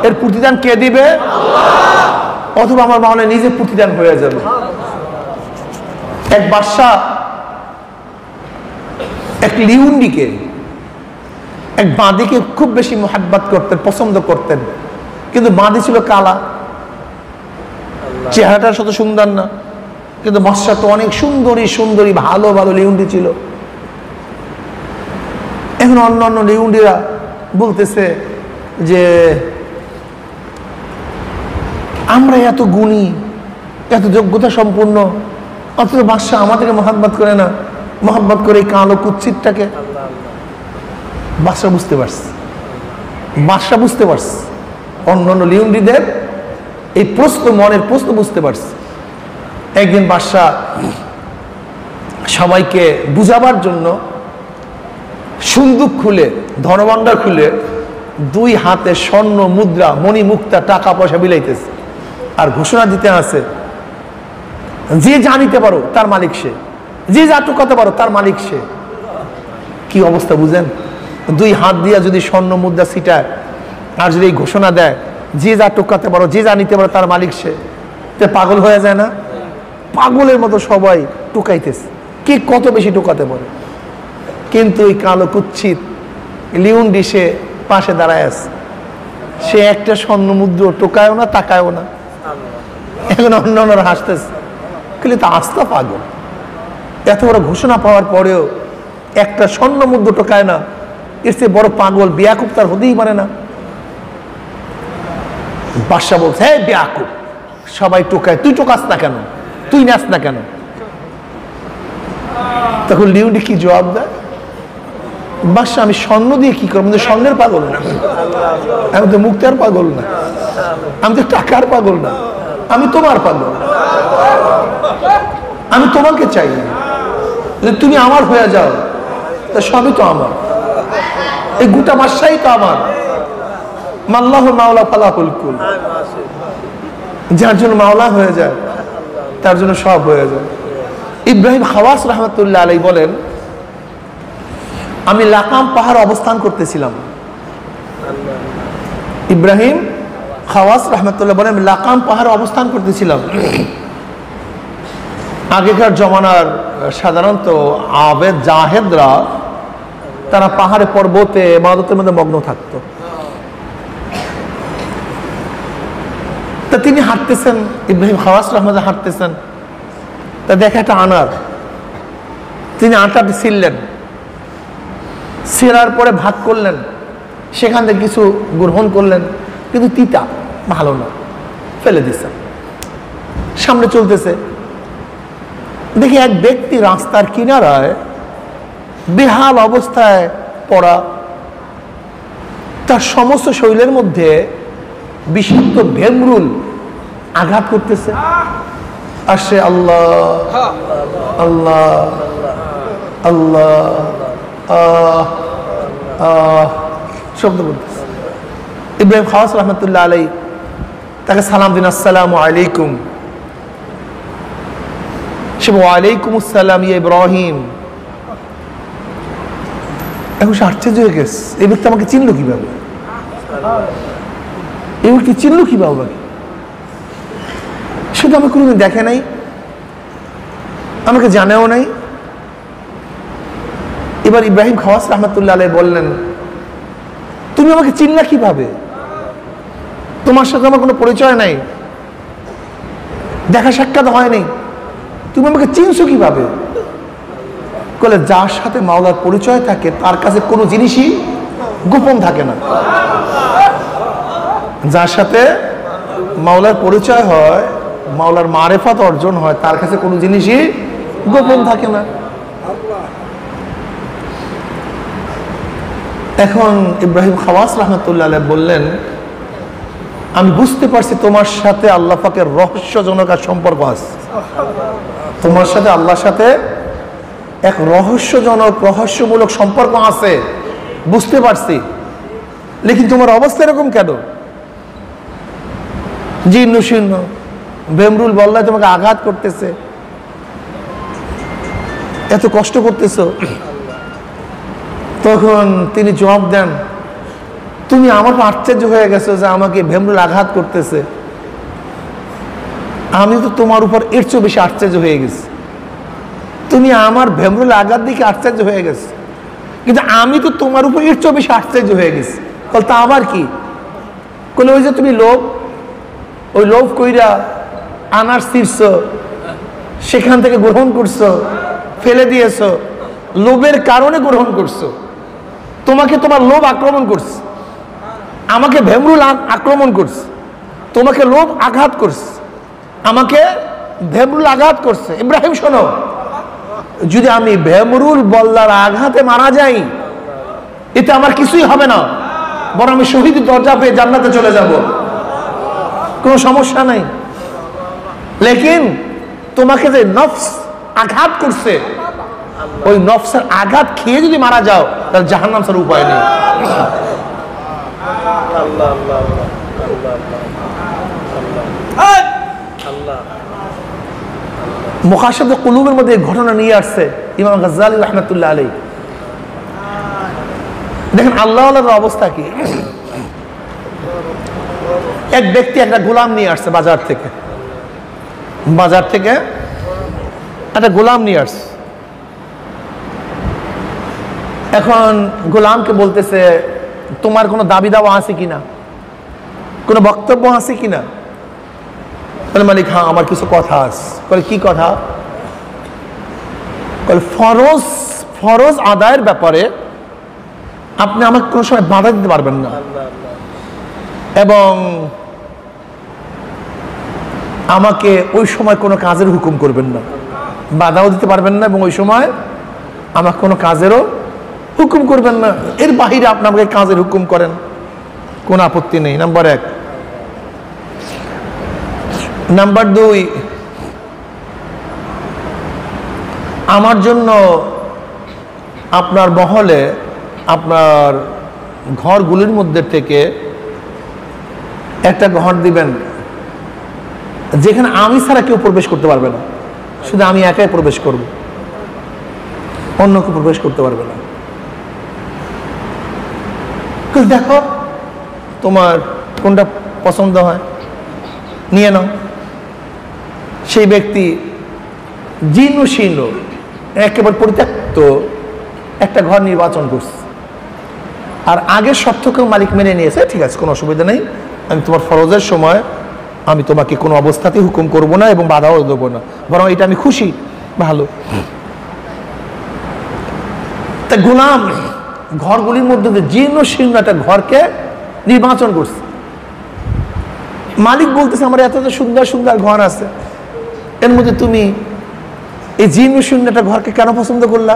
এর প্রতিদান কে দিবে? অথবা আমার মনে হয় নিজে প্রতিদান হয়ে যাবে। এক বাদশা এক লিউন্ডিকে, এক বাঁদিকে খুব বেশি মোহাব্বত করতেন, পছন্দ করতেন, কিন্তু বাঁধি ছিল কালা, চেহারাটা শত সুন্দর না, কিন্তু বাদশা তো অনেক সুন্দরী সুন্দরী ভালো ভালো লিউন্ডি ছিল। এখন অন্য অন্য লিউন্ডিরা বলতেছে যে আমরা এত গুণী, এত যোগ্যতা সম্পূর্ণ, অথচ বাদশা আমাদেরকে মোহাব্বত করে না, মোহাব্বত করে এই কালো কুচ্ছিতটাকে। বাদশা বুঝতে পারছে, বাদশা বুঝতে পারছে, অন্য অন্য লিউন্ডিদের এই প্রশ্ন, মনের প্রশ্ন বুঝতে পারছে। একদিন বাদশা সবাইকে বুঝাবার জন্য সুন্দুক খুলে, ধনভাণ্ডার খুলে দুই হাতে স্বর্ণ মুদ্রা, মণি মুক্তা, টাকা পয়সা বিলাইতেছে, আর ঘোষণা দিতে আছে যে যা নিতে পারো তার মালিক সে, যে যা টুকাতে পারো তার মালিক সে। কি অবস্থা বুঝেন? দুই হাত দিয়া যদি স্বর্ণ মুদ্রা ছিটায় আর যদি এই ঘোষণা দেয় যে যা টুকাতে পারো, যে যা নিতে পারো তার মালিক সে, পাগল হয়ে যায় না? পাগলের মতো সবাই টুকাইতেছে, কে কত বেশি টোকাতে পারে। কিন্তু ওই কালো কুচ্ছিত লিউন ডিশে পাশে দাঁড়ায় আছে, সে একটা স্বর্ণ মুদ্র টোকায়ও না, তাকায়ও না। এখন অন্যান্যরা হাসতেছে, কিন্তু তা আস্থা পাগল। এত বড় ঘোষণা পাওয়ার পরেও একটা স্বর্ণ মুদ্র টোকায় না, এর চেয়ে বড় পাগল বেয়াকুব তার হতেই পারে না। বাদশা বলছে, হ্যাঁ বেয়াকুব, সবাই টোকায়, তুই টোকাস না কেন, তুই নাচ না কেন? তখন লিউন্ডি কি জবাব দেয়, বাদশা আমি স্বর্ণ দিয়ে কি করবো, স্বর্ণের পাগল না, আমি তো মুক্তার পাগল না, আমি তো টাকার পাগল না, আমি তোমার পাগল। আমি তোমাকে চাই, তুমি আমার হয়ে যাও, তা সবই তো আমার, এই গোটা বাদশাই তো আমার। মাল্লাহু মাওলা ফালাহুল কুল, যার জন্য মাওলা হয়ে যায় তার জন্য সব হয়ে যায়। ইব্রাহিম খাওয়াস রহমতুল্লাহ আলাইহি বলেন, আমি লাকাম পাহাড় অবস্থান করতেছিলাম। ইব্রাহিম খাওয়াস রহমতুল্লাহ বলেন, আমি লাকাম পাহাড় অবস্থান করতেছিলাম। আগেকার জমানার সাধারণত আবেদ জাহেদরা তারা পাহাড়ে পর্বতে ইবাদতের মধ্যে মগ্ন থাকতো। তা তিনি হাঁটতেছেন, ইব্রাহিম খাওয়াস রহমতুল্লাহ হাঁটতেছেন, তা দেখে একটা আনার, তিনি আটাটি ছিললেন, ছেঁড়ার পরে ভাগ করলেন, সেখান থেকে কিছু গ্রহণ করলেন, কিন্তু তিতা, ভালো না, ফেলে দিচ্ছেন। সামনে চলতেছে, দেখি এক ব্যক্তি রাস্তার কিনারায় বেহাল অবস্থায় পড়া, তার সমস্ত শরীরের মধ্যে বিষাক্ত ভেমরুল আঘাত করতেছে। আর সে আল্লাহ আল্লাহ আল্লাহ শব্দ বলতেছে। ইব্রাহিম খাওয়াস রহমতুল্লাহ আলাইহি তাকে সালাম দিন, আসসালামু আলাইকুম। সে ওয়ালাইকুম আসসালাম ইয়া ইব্রাহিম। এখন সে আশ্চর্য হয়ে গেছে, এই ব্যক্তি আমাকে চিনল কিভাবে, এই ব্যক্তি চিনল কিভাবে, সে তো আমাকে কোনোদিন দেখে নাই, আমাকে জানেও নাই। এবার ইব্রাহিম খাওয়াস রহমতুল্লাহ আলাইহি বললেন, তুমি আমাকে চিনলা কিভাবে, তোমার সাথে আমার কোনো পরিচয় নাই, দেখা সাক্ষাৎ হয় নাই, তুমি আমাকে চিনছো কিভাবে? বলে, যার সাথে মাওলার পরিচয় থাকে তার কাছে কোনো জিনিসই গোপন থাকে না। যার সাথে মাওলার পরিচয় হয়, মাওলার মারেফাত অর্জন হয়, তার কাছে কোনো জিনিসই গোপন থাকে না। এখন ইব্রাহিম খাওয়াস রহমতুল্লাহ আলাইহি বললেন, আমি বুঝতে পারছি তোমার সাথে আল্লাহ পাকের রহস্যজনক আর সম্পর্ক আছে, তোমার সাথে আল্লাহর সাথে এক রহস্যজনক রহস্যমূলক সম্পর্ক আছে, বুঝতে পারছি। লেকিন তোমার অবস্থা এরকম কেন? জীর্ণ শীর্ণ, ভেমরুল বল্লায় তোমাকে আঘাত করতেছে, এত কষ্ট করতেছ। তখন তিনি জবাব দেন, তুমি আমার আশ্চর্য হয়ে গেছো যে আমাকে ভেমরুল আঘাত করতেছে, আমি তো তোমার উপর এর চেয়ে বেশি আশ্চর্য হয়ে গেছি। তুমি আমার ভেমরুল আঘাত দিকে আশ্চর্য হয়ে গেছে, কিন্তু আমি তো তোমার উপর এর চেয়ে বেশি আশ্চর্য হয়ে গেছি। বল, তা আবার কি? বলে, ওই যে তুমি লোভ, ওই লোভ কইরা আনার ছিঁড়ছ, সেখান থেকে গ্রহণ করছো, ফেলে দিয়েছ, লোভের কারণে গ্রহণ করছো, তোমাকে তোমার লোভ আক্রমণ করছে, আমাকে ভেমরুল আক্রমণ করছে, তোমাকে লোভ আঘাত করছে, আমাকে ভেমরুল আঘাত করছে। ইব্রাহিম শোনো, যদি আমি ভেমরুল বল্লার আঘাতে মারা যাই, এতে আমার কিছুই হবে না, বরং আমি শহীদ দরজা পেয়ে জান্নাতে চলে যাব, কোনো সমস্যা নাই। লেকিন তোমাকে যে নফস আঘাত করছে, ওই নফসের আঘাত খেয়ে যদি মারা যাও, তাহলে জাহান্নাম ছাড়া উপায় নেই। মুকাশাফে কুলুবের মধ্যে ঘটনা নিয়ে আসছে ইমাম গাজ্জালী রাহমাতুল্লাহ আলাইহি। দেখেন আল্লাহর অবস্থা কি। এক ব্যক্তি একটা গোলাম নিয়ে আসছে বাজার থেকে একটা গোলাম নিয়ে আসছে। এখন গোলামকে বলতেছে, তোমার কোনো দাবি দাওয়া আছে কিনা, কোনো বক্তব্য আছে কিনা? বলে মালিক, হ্যাঁ আমার কিছু কথা আছে। বলে কি কথা? বলে ফরজ ফরজ আদায়ের ব্যাপারে আপনি আমাকে কোনো সময় বাধা দিতে পারবেন না, এবং আমাকে ওই সময় কোনো কাজের হুকুম করবেন না, বাধাও দিতে পারবেন না, এবং ওই সময় আমাকে কোনো কাজেরও হুকুম করবেন না। এর বাহিরে আপনি আমাকে কাজের হুকুম করেন, কোনো আপত্তি নেই। নাম্বার 1। নাম্বার 2, আমার জন্য আপনার মহলে আপনার ঘরগুলির মধ্যে থেকে একটা ঘর দিবেন যেখানে আমি ছাড়া কেউ প্রবেশ করতে পারবে না, শুধু আমি একাই প্রবেশ করব, অন্য কেউ প্রবেশ করতে পারবে না। দেখো তোমার কোনটা পছন্দ হয়, নিয়ে নাও। সেই ব্যক্তি জীর্ণ শীর্ণ একেবারে পরিত্যক্ত একটা ঘর নির্বাচন করছে, আর আগের শর্তকেও মালিক মেনে নিয়েছে। ঠিক আছে, কোনো অসুবিধা নেই, আমি তোমার ফরজের সময় আমি তোমাকে কোনো অবস্থাতেই হুকুম করব না এবং বাধাও দেবো না, বরং এটা আমি খুশি, ভালো। তা গোলাম ঘরগুলির মধ্যে জীর্ণ শীর্ণ একটা ঘরকে নির্বাচন করছে। মালিক বলতেছে, আমার এত সুন্দর সুন্দর ঘর আছে, এর মধ্যে তুমি এই জীর্ণ শীর্ণ একটা ঘরকে কেন পছন্দ করলা?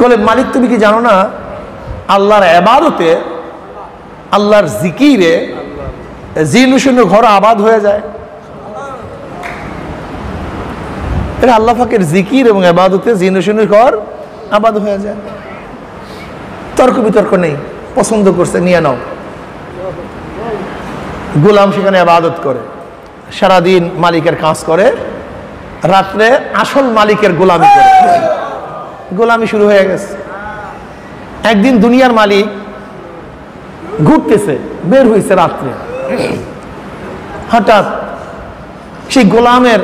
বলে মালিক, তুমি কি জানো না আল্লাহর ইবাদতে, আল্লাহর জিকিরে জীর্ণ শীর্ণ ঘর আবাদ হয়ে যায়। এটা আল্লাহ পাকের জিকির এবং ইবাদতে জীর্ণ শীর্ণ ঘর আবাদ হয়ে যায়। তর্ক বিতর্ক নেই, পছন্দ করছে, নিয়ে নাও। গোলাম সেখানে ইবাদত করে, সারাদিন মালিকের কাজ করে, রাত্রে আসল মালিকের গোলামি করে। গোলামি শুরু হয়ে গেছে। একদিন দুনিয়ার মালিক ঘুরতেছে, বের হয়েছে রাত্রে, হঠাৎ সেই গোলামের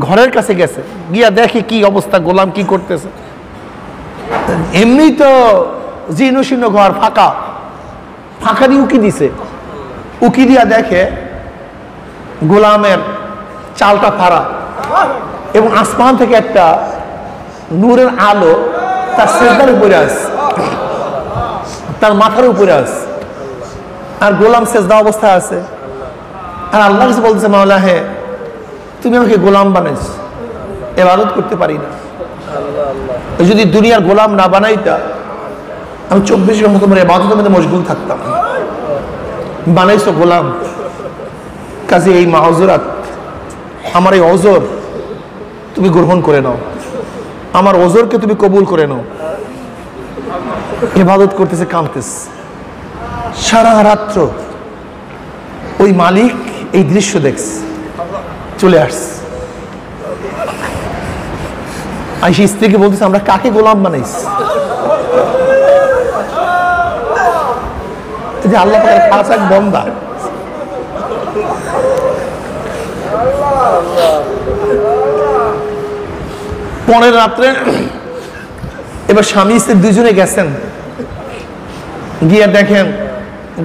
ঘরের কাছে গেছে, গিয়া দেখে কি অবস্থা, গোলাম কি করতেছে। এমনি তো জীর্ণ শীর্ণ ঘর, ফাঁকা ফাঁকা দিয়ে উকি দিছে, উকি দিয়া দেখে গোলামের চালটা ফাড়া, এবং আসমান থেকে একটা নূরের আলো তার সেজদার উপরে আছে, তার মাথার উপরে আছে, আর গোলাম সেজদা অবস্থায় আছে। আর আল্লাহ কাছে বলতেছে, মাওলা হে, তুমি আমাকে গোলাম বানাইছ, ইবাদত করতে পারি না, যদি দুনিয়ার গোলাম না বানাইতা আমি 24 ঘন্টা তোমার ইবাদতের মধ্যে মশগুল থাকতাম। বানাইছো গোলাম, কাজে এই মাউজুরাত, আমার এই অজর তুমি গ্রহণ করে নাও, আমার অজরকে তুমি কবুল করে নাও। ইবাদত করতেছে, কাঁদতেছে সারা রাত্র। ওই মালিক এই দৃশ্য দেখছে, চলে আসছে, আইসি স্ত্রীকে বলতেছে, আমরা কাকে গোলাম বানাইছি? যে আল্লাহ পাকের খাস এক বান্দা। পরের রাত্রে এবার স্বামী স্ত্রী দুজনে গেছেন, গিয়ে দেখেন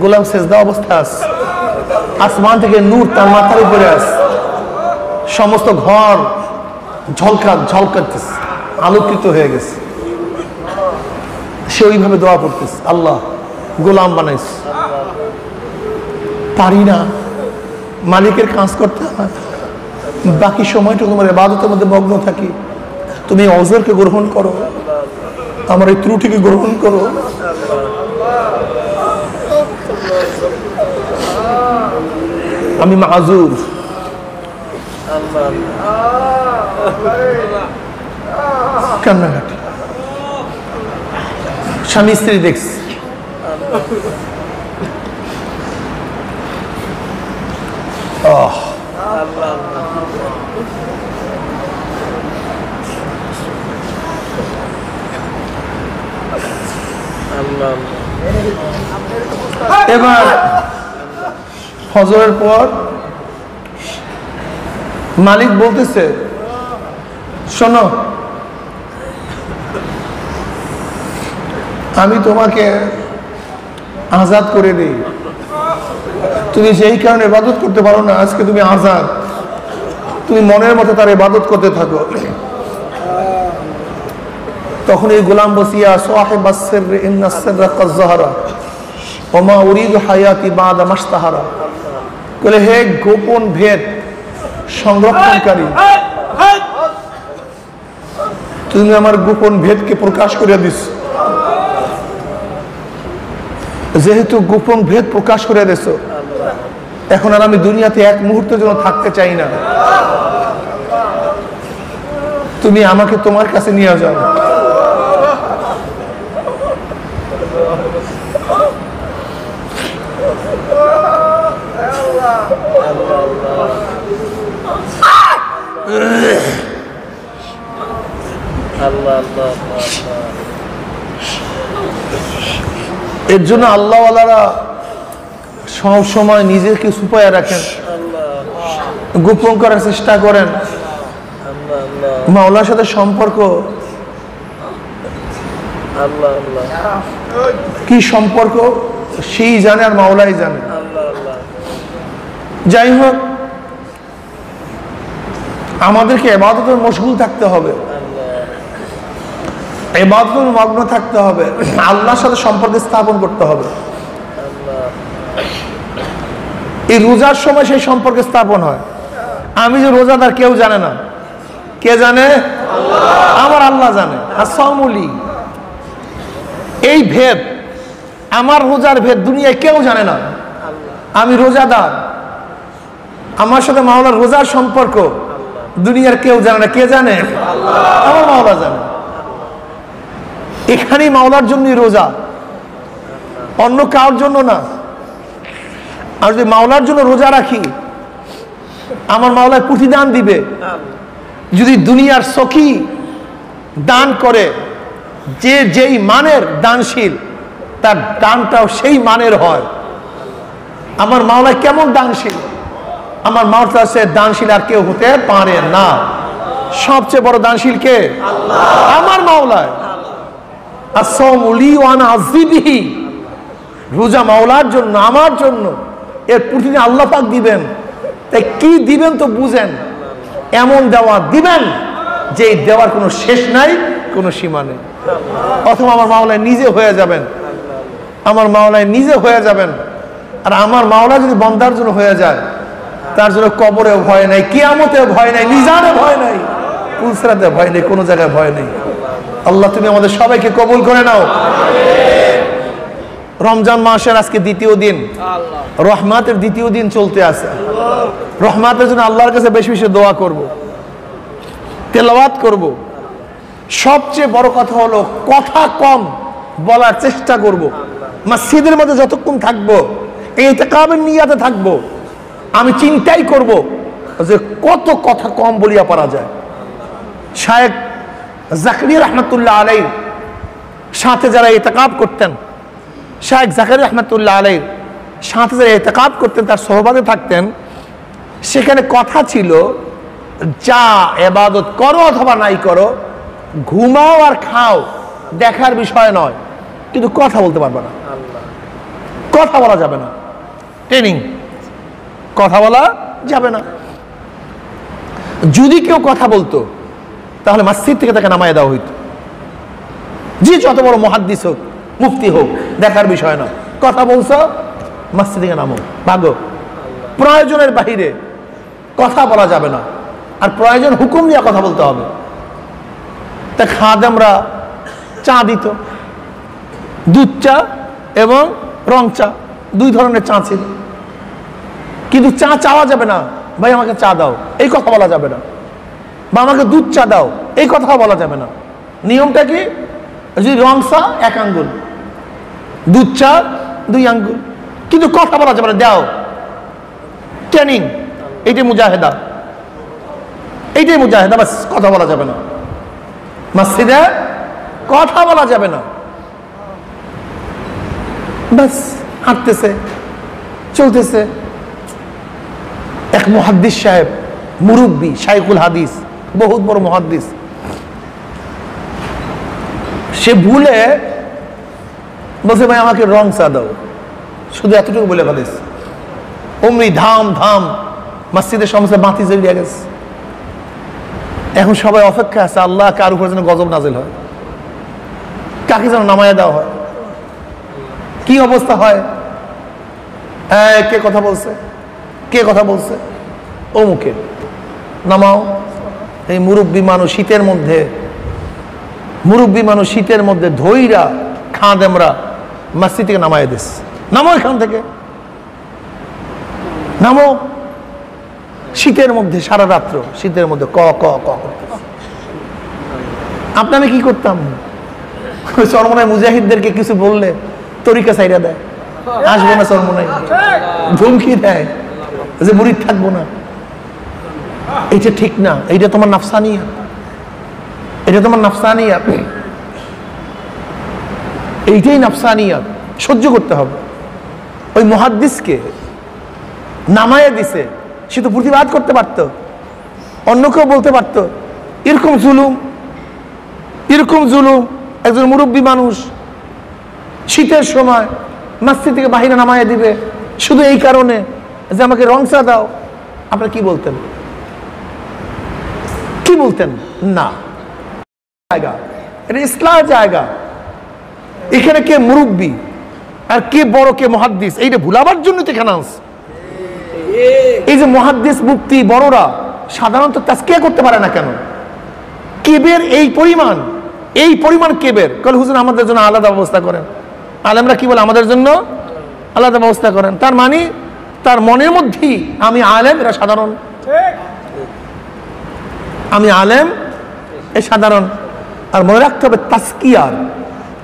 গোলাম সেজদা অবস্থা আছে, আসমান থেকে নূর তার মাথার উপরে আছে, সমস্ত ঘর ঝলকাতেছে, আলোকিত হয়ে গেছে। সে ওইভাবে দোয়া করতেছে, আল্লাহ গোলাম বানাইছে, পারি না, মালিকের কাজ করতে হয়, বাকি সময়টা তোমার ইবাদতের মধ্যে মগ্ন থাকি, তুমি অজরকে গ্রহণ করো, আমার এই ত্রুটিকে গ্রহণ করো। আমি মাযুর। কান্নাকাটি, স্বামী স্ত্রী দেখছি। এবার ফজরের পর মালিক বলতেছে, শোনো আমি তোমাকে আজাদ করে দিই, তুমি যেই কারণে ইবাদত করতে পারো না, আজকে তুমি আজাদ, তুমি মনের মতো তার ইবাদত করতে থাকো। তখন এই গোলাম বসিয়া সাহিবাস সিরর ইন্নাস সিররা ক্বাদ যাহারা ওয়া মা উরিদু হায়াতি বাদা মাশতাহারা, বলে হে গোপন ভেদ সংরক্ষণকারী, তুমি আমার গোপন ভেদকে প্রকাশ করে দিস। যেহেতু গোপন ভেদ প্রকাশ করে দিস, এখন আর আমি দুনিয়াতে এক মুহূর্তের জন্য থাকতে চাই না, তুমি আমাকে তোমার কাছে নিয়ে যাও। এর জন্য আল্লাহওয়ালারা সব সময় নিজেকে ছুপায় রাখেন, গোপন করার চেষ্টা করেন। মাওলার সাথে সম্পর্ক কি সম্পর্ক সেই জানে, আর মাওলাই জানে। যাই হোক, আমাদেরকে ইবাদতে মশগুল থাকতে হবে, ইবাদতে মগ্ন থাকতে হবে, আল্লাহর সাথে সম্পর্ক স্থাপন করতে হবে। এই রোজার সময় সেই সম্পর্ক স্থাপন হয়। আমি যে রোজাদার কেউ জানে না, কে জানে? আমার আল্লাহ জানে। আসামুলি, এই ভেদ, আমার রোজার ভেদ দুনিয়ায় কেউ জানে না। আমি রোজাদার, আমার সাথে মাওলার রোজার সম্পর্ক দুনিয়ার কেউ জানে না। কে জানে? আমার মাওলা জানে। এখানেই মাওলার জন্যই রোজা, অন্য কারোর জন্য না। আর যদি মাওলার জন্য রোজা রাখি, আমার মাওলায় প্রতিদান দিবে। যদি দুনিয়ার সখী দান করে, যে যেই মানের দানশীল, তার দানটাও সেই মানের হয়। আমার মাওলায় কেমন দানশীল? আমার মাওলা সে দানশীল আর কেউ হতে পারে না। সবচেয়ে বড় দানশীল কে? আমার মাওলায়। রোজা মাওলার জন্য, আমার জন্য, এর প্রতিদিন আল্লাহ পাক দিবেন। তাই কি দিবেন তো বুঝেন, এমন দেওয়া দিবেন যে দেওয়ার কোনো শেষ নাই, কোনো সীমা নেই। অথবা আমার মাওলায় নিজে হয়ে যাবেন, আমার মাওলায় নিজে হয়ে যাবেন। আর আমার মাওলা যদি বন্দার জন্য হয়ে যায়, তার জন্য কবরেও ভয় নাই, কিয়ামতেও ভয় নাই, মিজানে ভয় নাই, পুলসিরাতে ভয় নেই, কোনো জায়গায় ভয় নেই। আল্লাহ তুমি আমাদের সবাইকে কবুল করে নাও। রমজান মাসের আজকে দ্বিতীয় দিন, রহমাতের দ্বিতীয় দিন চলতে আছে। রহমাতের জন্য আল্লাহর কাছে বেশি বেশি দোয়া করব, তেলাওয়াত করব। সবচেয়ে বড় কথা হলো কথা কম বলার চেষ্টা করব। মসজিদের মধ্যে যতক্ষণ থাকবো, ইতিকাফের নিয়াতে থাকবো, আমি চিন্তাই করব যে কত কথা কম বলিয়া পারা যায়। শায়েখ জাকারিয়া রহমাতুল্লাহ আলাইহির সাথে যারা ইতিকাফ করতেন, শায়েখ জাকারিয়া রহমাতুল্লাহ আলাইহির সাথে যারা ইতিকাফ করতেন, তার সহবাদে থাকতেন, সেখানে কথা ছিল, যা ইবাদত করো অথবা নাই করো, ঘুমাও আর খাও, দেখার বিষয় নয়, কিন্তু কথা বলতে পারবে না, কথা বলা যাবে না। ট্রেনিং, কথা বলা যাবে না। যদি কেউ কথা বলতো, তাহলে মসজিদ থেকে তাকে নামায় দেওয়া হইতো। যে যত বড় মুহাদ্দিস হোক, মুফতি হোক, দেখার বিষয় না। কথা বলছো, মসজিদ থেকে নামো, ভাগো। প্রয়োজনের বাহিরে কথা বলা যাবে না। আর প্রয়োজন হুকুম নিয়ে কথা বলতে হবে। তা খাদেমরা চা দিত, দুধ চা এবং রং চা, দুই ধরনের চা ছিল। কিন্তু চা চাওয়া যাবে না, ভাই আমাকে চা দাও, এই কথা বলা যাবে না। বা আমাকে দুধ চা দাও, এই কথা বলা যাবে না। নিয়মটা কি? যদি রং চা 1 আঙ্গুল, দুধ চা 2 আঙ্গুল, কিন্তু কথা বলা যাবে না। দাও, ট্রেনিং, এইটাই মুজাহেদা, এইটাই মুজাহেদা। বাস, কথা বলা যাবে না। মসজিদে কথা বলা যাবে না। বাস, হাঁটতেছে, চলতেছে। এক মুহাদ্দিস সাহেব, মুরব্বী, শাইখুল হাদিস, বহুত বড় মুহাদ্দিস, সে ভুলে বলছে ভাই আমাকে রং চা দাও, শুধু এতটুকু বলে ফেলিস। অমনি ধাম ধাম মসজিদের সমস্ত বাতি জ্বলিয়ে গেছে। এখন সবাই অপেক্ষা আছে আল্লাহ কার উপর যেন গজব নাজিল হয়, কাকে যেন নামায়া দেওয়া হয়। কি অবস্থা হয়? কে কথা বলছে, কে কথা বলছে? ও মুখে নামাও। এই মুরব্বী মানুষ শীতের মধ্যে, মুরব্বী মানুষ শীতের মধ্যে ধৈরা খাদেমরা মসজিদ থেকে নামায় দিস, নামো এখান থেকে, নামো। শীতের মধ্যে সারা রাত্র শীতের মধ্যে ক ক ক করতেছে। আপনারা কি করতাম? চরমনায় মুজাহিদদেরকে কিছু বললে তরিকা সাইরা দেয়, আসবো না চরমনায়, ধমকি দেয় যে মুরিদ থাকবো না। এইটা ঠিক না, এইটা তোমার নাফসানিয়া, এটা তোমার নাফসানিয়া, এইটাই নাফসানিয়া। সহ্য করতে হবে। ওই মুহাদ্দিসকে নামায়া দিছে, সে তো প্রতিবাদ করতে পারতো, অন্য কেউ বলতে পারতো এরকম জুলুম, এরকম জুলুম। একজন মুরব্বী মানুষ শীতের সময় মসজিদ থেকে বাহিরে নামায়া দিবে শুধু এই কারণে যে আমাকে রং চা দাও। আপনারা কি বলতেন? কি বলতেন? না, জায়গা, এটা ইসলামের জায়গা। এখানে কে মুরব্বী আর কে বড়, কে মুহাদ্দিস, এইটা ভুলাবার জন্য তো এখানে আনছে। এই যে মুহাদ্দিস মুফতি বড়রা সাধারণত তাজকিয়া করতে পারে না কেন? কেবের এই পরিমাণ, এই পরিমাণ কেবের। কল হুজুর আমাদের জন্য আলাদা ব্যবস্থা করেন। আলেমরা কি বলে? আমাদের জন্য আলাদা ব্যবস্থা করেন। তার মানে তার মনের মধ্যেই আমি আলেম, এরা সাধারণ। আমি আলেম, এ সাধারণ। আর মনে রাখতে হবে তাজকিয়ার,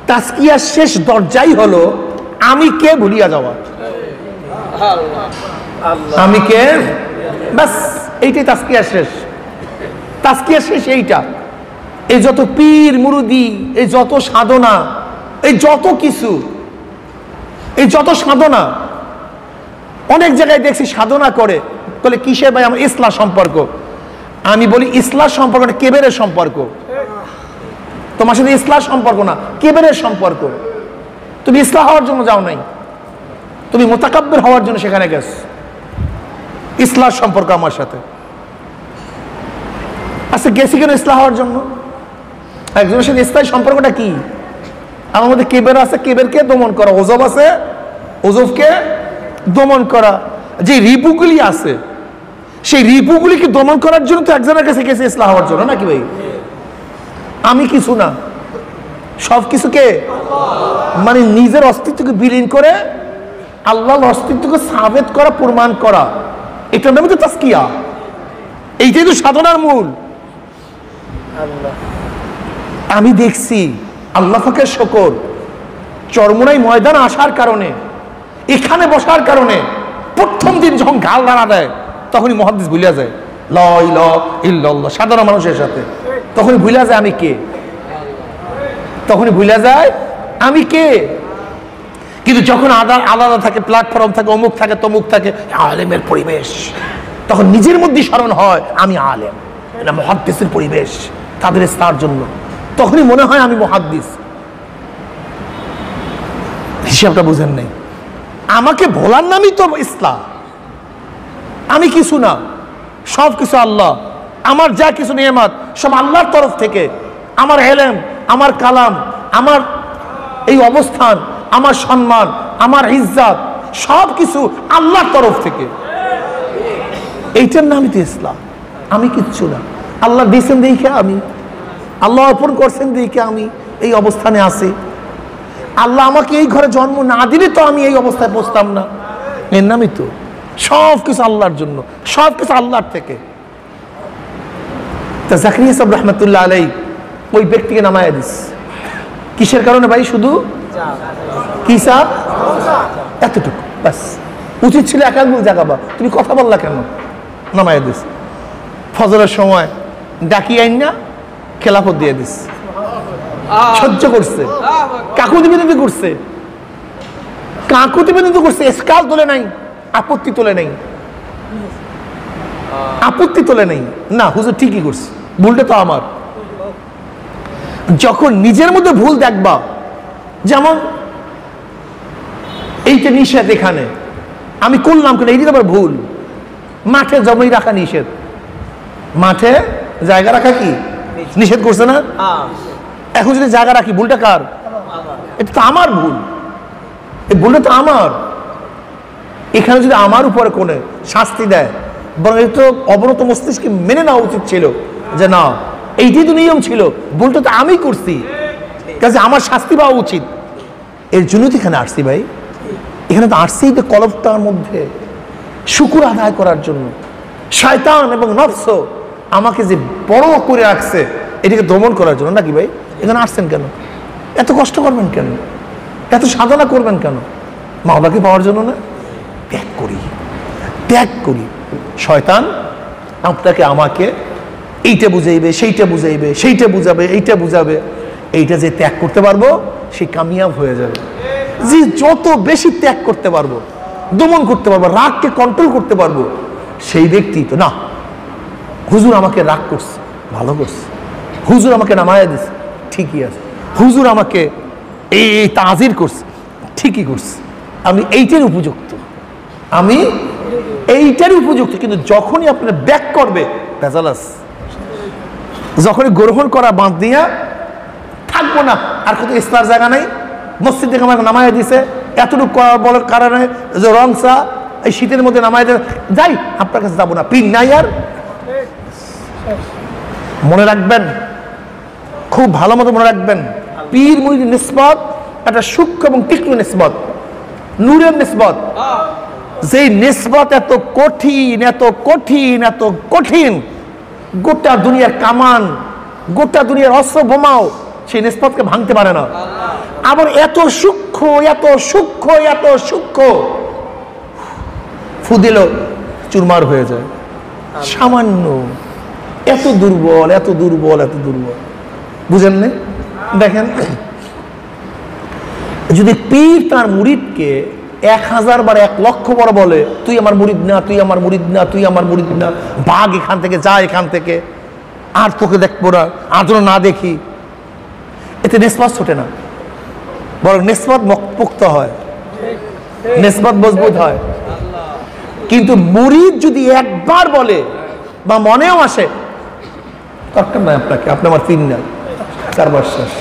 তাজকিয়ার শেষ দরজাই হলো আমি কে ভুলিয়া যাওয়া। আমি কে, বাস এইটাই তাজকিয়ার শেষ। তাজকিয়ার শেষ এইটা। এই যত পীর মুরুদি, এই যত সাধনা, এই যত কিছু, এই যত সাধনা, অনেক জায়গায় দেখছি সাধনা করে বলে কিসের? ভাই আমার ইসলাম সম্পর্ক। আমি বলি ইসলাম সম্পর্কটা কেবেরের সম্পর্ক, তোমার সাথে ইসলাম সম্পর্ক না, কেবেরের সম্পর্ক। তুমি ইসলাম হওয়ার জন্য যাও নাই, তুমি মুতাকাব্বির হওয়ার জন্য সেখানে গেছ। ইসলাম সম্পর্ক আমার সাথে আচ্ছা, গেছি কেন? ইসলাম হওয়ার জন্য। একজনের সাথে ইসলাম সম্পর্কটা কি? আমার মধ্যে কেবের আছে, কেবেরকে দমন করা। ওজব আছে, ওজবকে দমন করা। যে রিপুগুলি আছে সেই রিপুগুলিকে দমন করার জন্য তো একজনের কাছে গেছে ইসলাম হওয়ার জন্য, নাকি ভাই? আমি কিছু না, সব কিছুকে মানে নিজের অস্তিত্বকে বিলীন করে আল্লাহর অস্তিত্বকে সাবেত করা, প্রমাণ করা, এটার নামে তো তাজকিয়া। এইটাই তো সাধনার মূল। আমি দেখছি আল্লাহ পাকের শুকর, চরমোনাই ময়দান আসার কারণে, এখানে বসার কারণে প্রথম দিন যখন গাল নাড়া দেয় তখনই মুহাদ্দিস ভুলিয়া যায় লা ইলাহা ইল্লাল্লাহ, সাধারণ মানুষের সাথে। তখনই ভুলিয়া যায় আমি কে, তখনই ভুলিয়া যায় আমি কে। কিন্তু যখন আলাদা থাকে, প্ল্যাটফর্ম থাকে, অমুক থাকে, তমুক থাকে, আলেমের পরিবেশ, তখন নিজের মধ্যে স্মরণ হয় আমি আলেম, এটা মুহাদ্দিসের পরিবেশ তাদের তার জন্য। তখনই মনে হয় আমি মুহাদ্দিস। হিসাবটা বুঝেন নাই? আমাকে ভোলার নামই তো ইসলাম। আমি কিছু না, সব কিছু আল্লাহ। আমার যা কিছু নিয়ামত সব আল্লাহর তরফ থেকে। আমার ইলম, আমার কালাম, আমার এই অবস্থান, আমার সম্মান, আমার ইজ্জত, সব কিছু আল্লাহর তরফ থেকে। এইটার নামই তো ইসলাম। আমি কিচ্ছু না, আল্লাহ দিয়েছেন দেখে আমি, আল্লাহ অর্পণ করছেন দেখে আমি এই অবস্থানে আছি। আল্লাহ আমাকে এই ঘরে জন্ম না দিলে তো আমি এই অবস্থায় পৌঁছতাম না। এর নামই তো সব কিছু আল্লাহর জন্য, সব কিছু আল্লাহর থেকে। তা জাকারিয়া সাহেব রহমতুল্লাহ আলাইহি ওই ব্যক্তিকে নামায়া দিস কিসের কারণে ভাই? শুধু কি সাহেব? এতটুকু বাস। উচিত ছিল এক আঙ্গুল জাগাবা, তুমি কথা বললা কেন? নামায়া দিস। ফজরের সময় ডাকি আইন না খেলাফত দিয়ে দিস। সহ্য করছে, কাকুতি বিনতি করছে, কাকুতি বিনতি করছে, স্কাল তোলে নাই, আপত্তি তোলে নাই, আপত্তি তোলে নাই। না হুজুর ঠিকই করছে, ভুলটা তো আমার। যখন নিজের মধ্যে ভুল দেখবা, যেমন এইটা নিষেধ, এখানে আমি করলাম কেন, এইটা আবার ভুল। মাঠে জমি রাখা নিষেধ, মাঠে জায়গা রাখা কি নিষেধ করছে না? এখন যদি জায়গা রাখি, ভুলটা কার? এটা তো আমার ভুল, এই ভুলটা তো আমার। এখানে যদি আমার উপরে কোনে শাস্তি দেয়, বরং এটা তো অবনত মস্তিষ্কে মেনে নেওয়া উচিত ছিল যে না, এইটাই তো নিয়ম ছিল, ভুলটা তো আমি করছি, কাজে আমার শাস্তি পাওয়া উচিত। এর জন্য তো এখানে আসছি ভাই, এখানে তো আসছি তো কলবটার মধ্যে শুকর আদায় করার জন্য। শয়তান এবং নফস আমাকে যে বড় করে রাখছে, এটাকে দমন করার জন্য নাকি ভাই? এখানে আসছেন কেন? এত কষ্ট করবেন কেন? এত সাধনা করবেন কেন? মাওলাকে পাওয়ার জন্য না? ত্যাগ করি, ত্যাগ করি। শয়তান আপনাকে আমাকে এইটা বুঝাইবে, সেইটা বুঝাইবে, সেইটা বুঝাবে, এইটা বুঝাবে। এইটা যে ত্যাগ করতে পারবো, সে কামিয়াব হয়ে যাবে। যে যত বেশি ত্যাগ করতে পারবো, দমন করতে পারবো, রাগকে কন্ট্রোল করতে পারবো, সেই ব্যক্তি তো না, হুজুর আমাকে রাগ করছে, ভালো করছে, হুজুর আমাকে নামায়া দিচ্ছে, ঠিকই আছে, হুজুর আমাকে এই তাজির করছে, ঠিকই করছে, আমি এইটার উপযুক্ত, আমি এইটারই উপযুক্ত। কিন্তু যখনই আপনার ব্যাক করবে, ভেজালাস, যখনই গ্রহণ করা বাঁধ দিয়া থাকবো না, আর কত ইসলার জায়গা নাই, মসজিদ থেকে আমাকে নামাইয়া দিছে, এতটুকু বলার কারণে যে রংসা এই শীতের মধ্যে নামাই দেয়, যাই আপনার কাছে যাবো না, পিন নাই। আর মনে রাখবেন, খুব ভালো মতো মনে রাখবেন, পীর মুরিদের নিসবত একটা সূক্ষ্ম এবং তীক্ষ্ণ নিসবত, নূরের নিসবত। যে নিসবত এত কঠিন, এত কঠিন, এত কঠিন, গোটা দুনিয়ার কামান, গোটা দুনিয়ার অস্ত্র বোমাও সেই নিসবতকে ভাঙতে পারে না। আবার এত সূক্ষ্ম, এত সূক্ষ্ম, এত সূক্ষ্ম, ফু দিল চুরমার হয়ে যায়, সামান্য। এত দুর্বল, এত দুর্বল, এত দুর্বল, বুঝেন না? দেখেন, যদি পীর তার মুরিদকে 1000 বার 1 লক্ষ বার বলে, তুই আমার মুরিদ না, তুই আমার মুরিদ না, তুই আমার মুরিদ না, ভাগ এখান থেকে, যা এখান থেকে, আর তোকে দেখবো না, আর যেন না দেখি, এতে নিসবত ছোটে না, বরং নিসবত পোক্ত হয়, নিসবত মজবুত হয়। কিন্তু মুরিদ যদি একবার বলে বা মনেও আসে, দরকার নাই আপনাকে, আপনি আমার পীর না, 4 বার শেষ,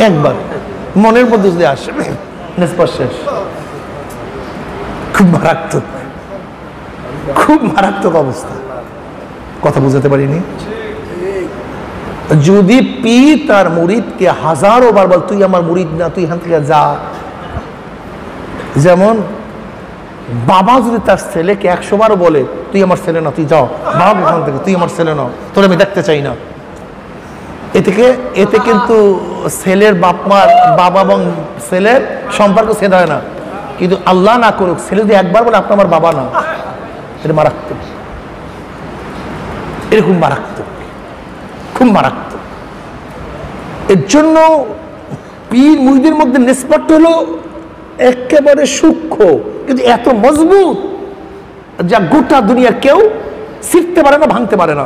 একবার মনের মধ্যে যদি আসে, নিসবত শেষ। খুব মারাত্মক, খুব মারাত্মক অবস্থা। কথা বুঝাতে পারিনি? যদি পীর তার মুরিদকে 1000 বার বল, তুই আমার মুরিদ না, তুই এখান থেকে যা। যেমন বাবা যদি তার ছেলেকে 100 বার বলে, তুই আমার ছেলে না, তুই যাও, বাবা এখান থেকে, তুই আমার ছেলে না, তোর আমি দেখতে চাই না। এতে কিন্তু ছেলের বাপমার, বাবা এবং ছেলের সম্পর্ক ছেদ হয় না। কিন্তু আল্লাহ না করুক, ছেলে যদি একবার বলে আপনি আমার বাবা না, এটা মারাত্মক, এরকম মারাত্মক, খুব মারাত্মক। এর জন্য পীর মুরিদের মধ্যে নিসবত হলো একেবারে সূক্ষ্ম, কিন্তু এত মজবুত যা গোটা দুনিয়ার কেউ শিখতে পারে না, ভাঙতে পারে না।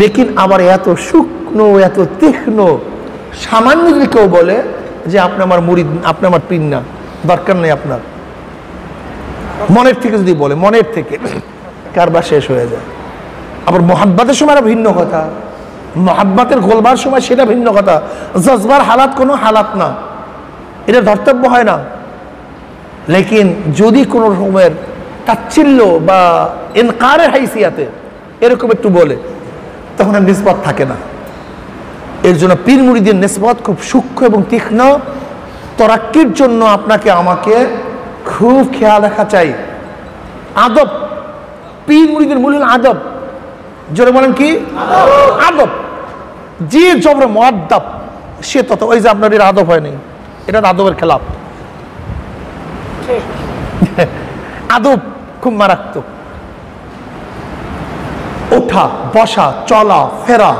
লেকিন আবার এত সূক্ষ্ম, এত তীক্ষ্ণ, সামান্য যদি কেউ বলে যে আপনি আমার মুরিদ, আপনি আমার পীর না, দরকার নেই আপনার, মনের থেকে যদি বলে, মনের থেকে, কারবার শেষ হয়ে যায়। আবার মোহাব্বতের সময় ভিন্ন কথা, মোহাব্বতের গোলবার সময় সেটা ভিন্ন কথা। জজবার হালাত কোনো হালাত না, এটা ধর্তব্য হয় না। লেকিন যদি কোনো রকমের তাচ্ছিল্য বা ইনকারের হাইসিয়াতে এরকম একটু বলে, তখন আর নিসবত থাকে না। এর জন্য পীর মুরিদের নিসবত খুব সূক্ষ্ম এবং তীক্ষ্ণ। তরাক্কির জন্য আপনাকে আমাকে খুব খেয়াল রাখা চাই। আদব, পীর মুরিদের মূল হল আদব। জোরে বলেন কি? আদব। যে জবর মুআদ্দাব সে তত, ওই যে আপনার এর আদব হয়নি, এটা আদবের খেলাফ। আদব খুব মারাত্মক। ওঠা, বসা, চলা ফেরা,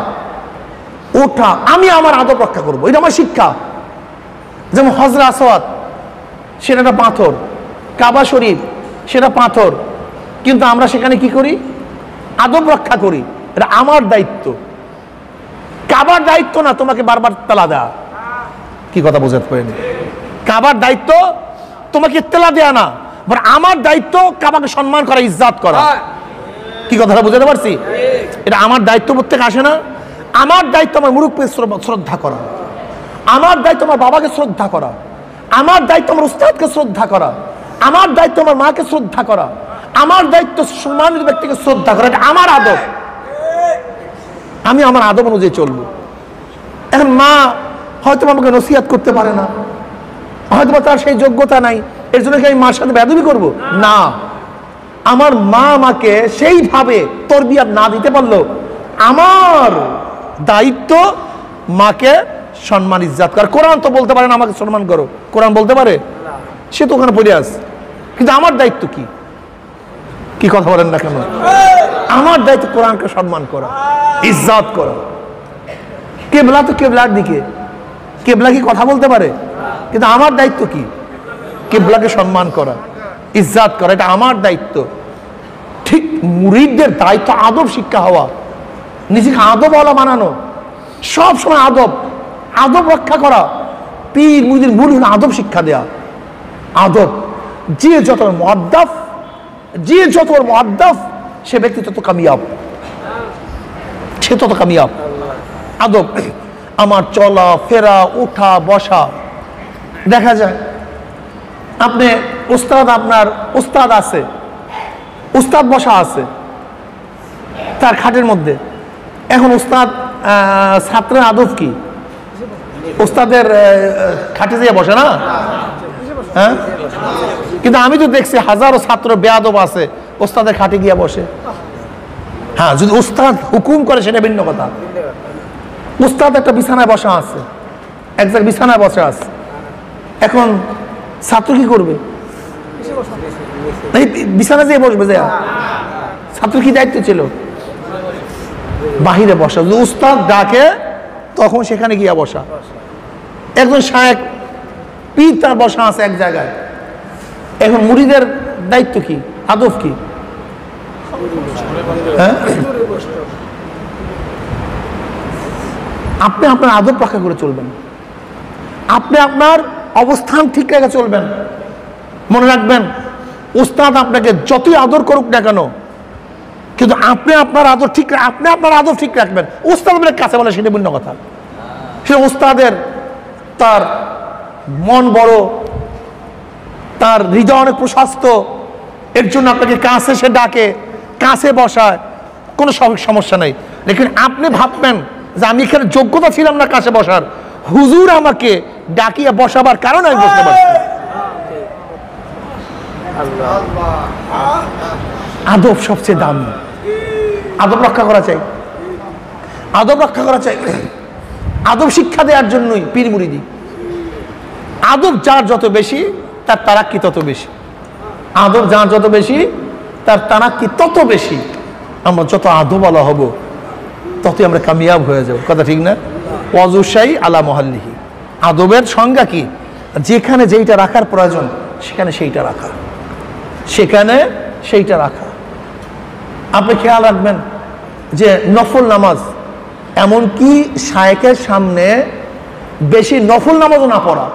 ওঠা, আমি আমার আদব রক্ষা করবো, এটা আমার শিক্ষা। যেমন হজরা আসওয়াদ, সেটা একটা পাথর, কাবা শরীফ সেটা পাথর, কিন্তু আমরা সেখানে কি করি? আদব রক্ষা করি। এটা আমার দায়িত্ব, কাবার দায়িত্ব না তোমাকে বারবার তালা দেয়া। কি কথা বোঝাতে পারেনি? কাবার দায়িত্ব তোমাকে ইত্তেলা দেয়া না, বরং আমার দায়িত্ব কাবাকে সম্মান করা, ইজ্জত করা। কি কথাটা বুঝতে পারছি? এটা আমার দায়িত্ব প্রত্যেক আসে না। আমার দায়িত্ব আমার মুরুব্বিকে শ্রদ্ধা করা, আমার দায়িত্ব আমার বাবাকে শ্রদ্ধা করা, আমার দায়িত্ব আমার উস্তাদকে শ্রদ্ধা করা, আমার দায়িত্ব আমার মাকে শ্রদ্ধা করা, আমার দায়িত্ব সম্মানিত ব্যক্তিকে শ্রদ্ধা করা। এটা আমার আদব, আমি আমার আদব অনুযায়ী চলবো। এখন মা হয়তো আমাকে নসিহত করতে পারে না, হয়তো তার সেই যোগ্যতা নাই, এর জন্য কি আমি মার সাথে বেয়াদবি করবো? না, আমার মা আমাকে সেইভাবে তরবিয়ত না দিতে পারলো, আমার দায়িত্ব মাকে সম্মান ইজ্জত কর। কোরআন তো বলতে পারে না আমাকে সম্মান করো, কোরআন বলতে পারে? সে তো ওখানে পড়ে আছে, কিন্তু আমার দায়িত্ব কি? কি কথা বলেন না কেন? আমার দায়িত্ব কোরআনকে সম্মান করা, ইজ্জত করা। কেবলা তো কেবলার দিকে, কেবলা কি কথা বলতে পারে? কিন্তু আমার দায়িত্ব কি? কেবলাকে সম্মান করা, ইজ্জত করা, এটা আমার দায়িত্ব। ঠিক মুরিদদের দায়িত্ব আদব শিক্ষা হওয়া, নিজেকে আদবওয়ালা বানানো, সব সময় আদব, আদব রক্ষা করা। পীর মুরিদের মূল হলো আদব শিক্ষা দেয়া, আদব। যে যত মুআদ্দাব, যে যত মুআদ্দাব, সে ব্যক্তি তত কামিয়াব, সে তত কামিয়াব। আদব, আমার চলা ফেরা, ওঠা বসা। দেখা যায় আপনি উস্তাদ, আপনার উস্তাদ আছে, উস্তাদ বসা আছে তার খাটের মধ্যে। এখন উস্তাদ ছাত্রের আদব কি? উস্তাদের খাটে যেয়ে বসে না? হ্যাঁ, কিন্তু আমি তো দেখছি হাজারো ছাত্র বেয়াদব আছে, উস্তাদের খাটে গিয়ে বসে। হ্যাঁ, যদি উস্তাদ হুকুম করে সেটা ভিন্ন কথা। উস্তাদ একটা বিছানায় বসা আছে, এক জায়গায় বিছানায় বসে আছে, এখন ছাত্র কি করবে? বিছানা যেয়ে বসবে, যে ছাত্র কি দায়িত্ব ছিল? বাহিরে বসা। যদি উস্তাদ ডাকে তখন সেখানে গিয়া বসা। একজন শায়েখ পীর তার বসা আছে এক জায়গায়, এখন মুরিদের দায়িত্ব কি, আদব কি? হ্যাঁ, আপনি আপনার আদব রক্ষা করে চলবেন, আপনি আপনার অবস্থান ঠিক রেখে চলবেন। মনে রাখবেন, উস্তাদ আপনাকে যতই আদর করুক না কেন, কিন্তু আপনি আপনার আদর ঠিক, আপনি আপনার আদর ঠিক রাখবেন। উস্তাদ আপনার কাছে বলে সেটা ভিন্ন কথা। সে উস্তাদের তার মন বড়, তার হৃদয় অনেক প্রশস্ত, এর জন্য আপনাকে কাছে সে ডাকে, কাছে বসায়, কোনো সমস্যা নেই। লেকিন আপনি ভাববেন যে আমি এখানে যোগ্যতা ছিলাম না কাছে বসার, হুজুর আমাকে ডাকিয়ে বসাবার কারণে আমি বসতে পারছি। আদব সবচেয়ে দামি, আদব রক্ষা করা চাই, আদব রক্ষা করা চাই। আদব শিক্ষা দেওয়ার জন্যই পীর মুরিদি। আদব যার যত বেশি তার তারাক্কি তত বেশি, আদব যার যত বেশি তার তারাক্কি তত বেশি। আমরা যত আদবওয়ালা হব ততই আমরা কামিয়াব হয়ে যাব। কথা ঠিক না? ওয়াজুশাই আলা মহাল্লিহি। আদবের সংজ্ঞা কি? যেখানে যেইটা রাখার প্রয়োজন সেখানে সেইটা রাখা, সেখানে সেইটা রাখা। আপনি খেয়াল রাখবেন যে নফল নামাজ, এমনকি শায়েখের সামনে বেশি নফল নামাজও না পড়া।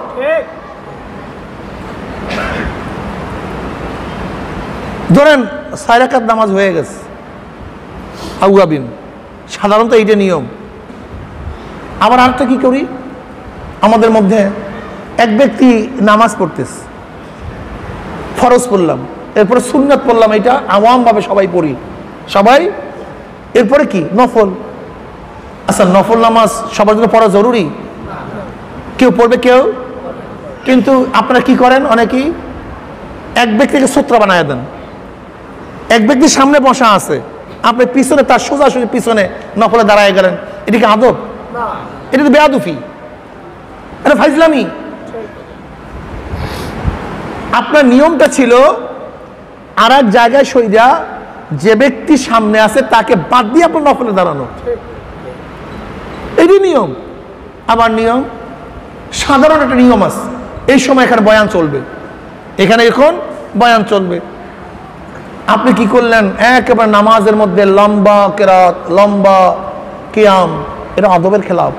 ধরেন 6 রাকাত নামাজ হয়ে গেছে আউয়াবিন, সাধারণত এইটা নিয়ম। আবার আরেকটা কি করি, আমাদের মধ্যে এক ব্যক্তি নামাজ পড়তেছে, ফরজ পড়লাম, এরপরে সুন্নাত পড়লাম, এটা আওয়ামভাবে সবাই পড়ি, সবাই। এরপরে কি নফল। আচ্ছা, নফল নামাজ সবার জন্য পড়া জরুরি? কেউ পড়বে কেউ, কিন্তু আপনারা কি করেন, অনেকেই এক ব্যক্তিকে সূত্র বানায় দেন। এক ব্যক্তির সামনে বসা আছে, আপনি পিছনে তার সোজাসুজি পিছনে নফলে দাঁড়ায় গেলেন, এটা কি আদব? এটা তো বেয়াদুফি, এটা ফাইজলামি। আপনার নিয়মটা ছিল আর এক জায়গায় সইরা যে ব্যক্তি সামনে আছে তাকে বাদ দিয়ে আপনার নফলে দাঁড়ানো, এটি নিয়ম। আবার নিয়ম, সাধারণ একটা নিয়ম আছে, এই সময় এখানে বয়ান চলবে, এখানে এখন বয়ান চলবে। আপনি কি করলেন, একেবারে নামাজের মধ্যে লম্বা কেরাত, লম্বা কিয়াম, এটা আদবের খেলাফ,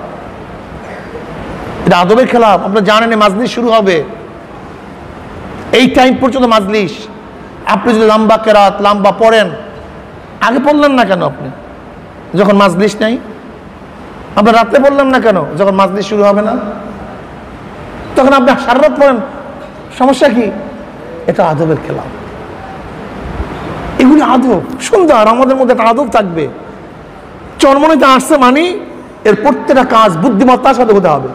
এটা আদবের খেলাফ। আপনারা জানেন মাজলিস শুরু হবে, এই টাইম পর্যন্ত মাজলিস, আপনি যদি লম্বা কেরাত লম্বা পড়েন, আগে পড়লেন না কেন আপনি যখন মাজলিস নাই? আপনার রাতে বললেন না কেন যখন মাজলিস শুরু হবে না? তখন আপনি সারা রাত পড়েন, সমস্যা কি? এটা আদবের খেলা। এগুলি আদব, সুন্দর। আমাদের মধ্যে একটা আদব থাকবে। চরমনিতে আসছে মানে এর প্রত্যেকটা কাজ বুদ্ধিমত্তার সাথে হতে হবে।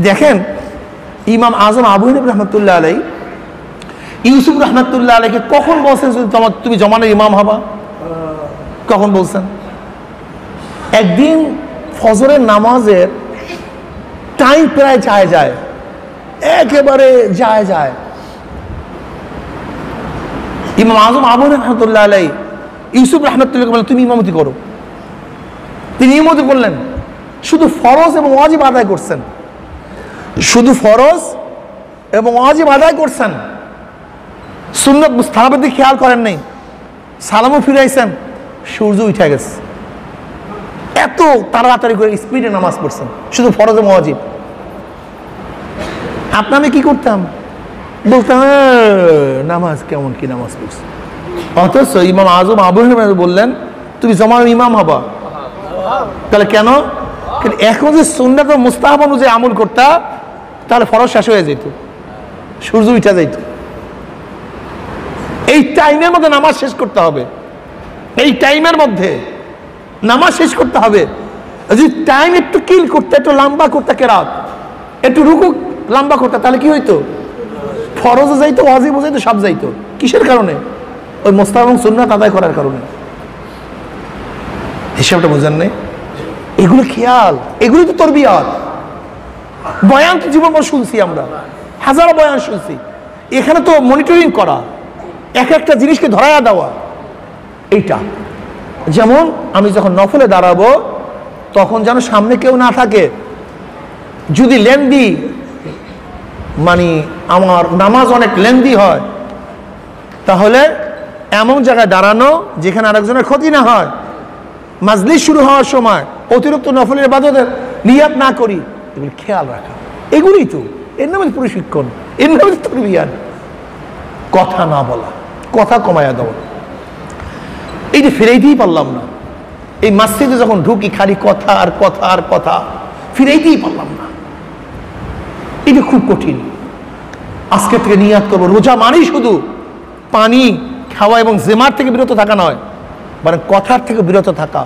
দেখেন ইমাম আজম আবু হানিফা রহমতুল্লাহ আলাই ইউসুফ রহমতুল্লাহ আলাইকে কখন বলছেন তুমি জমানের ইমাম হবা? কখন বলছেন? একদিন ফজরের নামাজের টাইম প্রায় যায়, একেবারে যায়। ইমাম আজম আবু হানিফা রহমতুল্লাহ আলাই ইউসুফ রহমতুল্লাহকে বললেন তুমি ইমামতি করো। তিনি ইমামতি করলেন, শুধু ফরজ এবং ওয়াজিব আদায় করছেন, শুধু ফরজ এবং ওয়াজিব আদায় করছেন, সুন্নত মুস্তাহাবের দিকে খেয়াল করেন নাই। সালামও ফিরাইছেন, সূর্য উঠে গেছে। এত তাড়াতাড়ি করে স্পিডে নামাজ পড়ছেন, শুধু ফরজ এবং ওয়াজিব। আপনি আমি কি করতাম? বলতাম নামাজ কেমন কি নামাজ পড়ছে। অথচ ইমাম আজম আবু হানিফা বললেন তুমি জমার ইমাম হবা। তাহলে কেন? এখন যে সুন্নাত ও মুস্তাহাব অনুযায়ী আমল করতা, তাহলে ফরজ শেষ হয়ে যেত, সূর্য উঠে যাইত। এই টাইমের মধ্যে নামাজ শেষ করতে হবে, এই টাইমের মধ্যে নামাজ শেষ করতে হবে। যদি টাইম একটু কিল করতে, একটু লম্বা করতে, কেরাত একটু রুকু লম্বা করতে, তাহলে কি হইতো? ফরজও যাইতো, ওয়াজিবও যাইতো, সব যাইতো। কিসের কারণে? ওই মুস্তাহাব এবং সুন্নাত আদায় করার কারণে। হিসাবটা বোঝেন নাই? এগুলো খেয়াল, এগুলো তো তরবিয়াত। বয়ান তো জীবন শুনছি আমরা, হাজারো বয়ান শুনছি। এখানে তো মনিটরিং করা, এক একটা জিনিসকে ধরায়া দেওয়া। এইটা যেমন আমি যখন নফলে দাঁড়াবো তখন যেন সামনে কেউ না থাকে। যদি লেন্দি মানে আমার নামাজ অনেক লেন্দি হয়, তাহলে এমন জায়গায় দাঁড়ানো যেখানে আরেকজনের ক্ষতি না হয়। মাজলিস শুরু হওয়ার সময় অতিরিক্ত নফলের ইবাদতের নিয়াত না করি, এগুলি খেয়াল রাখা। এগুলি তো এর নামে প্রশিক্ষণ, এর নামে তরবিয়াত। কথা না বলা, কথা কমায়া দেওয়া। এই যে ফিরাইতেই পারলাম না, এই মসজিদে যখন ঢুকি খালি কথা আর কথা আর কথা, ফিরাইতেই পারলাম না। এটা খুব কঠিন। আজকে থেকে নিয়াত করবো, রোজা মানেই শুধু পানি খাওয়া এবং জেমার থেকে বিরত থাকা নয়, মানে কথার থেকে বিরত থাকা।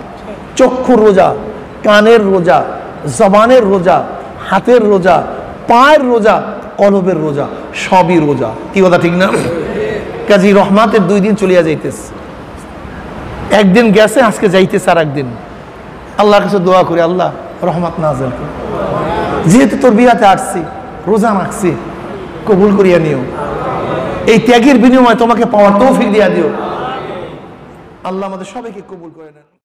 চক্ষুর রোজা, কানের রোজা, জবানের রোজা, হাতের রোজা, পায়ের রোজা, কলবের রোজা, সবই রোজা। কি কথা ঠিক না? কাজী রহমাতের 2 দিন চলিয়া যাইতেছে, একদিন গেছে, আজকে যাইতেছে আর একদিন। আল্লাহর কাছে দোয়া করি, আল্লাহ রহমত নাযিল করো। যেহেতু তোর বিয়াতে আসছি, রোজা রাখছি, কবুল করিয়া নিও। এই ত্যাগের বিনিময়ে তোমাকে পাওয়ার তৌফিক দিয়া দিও। আল্লাহ আমাদের সবাইকে কবুল করে নেন।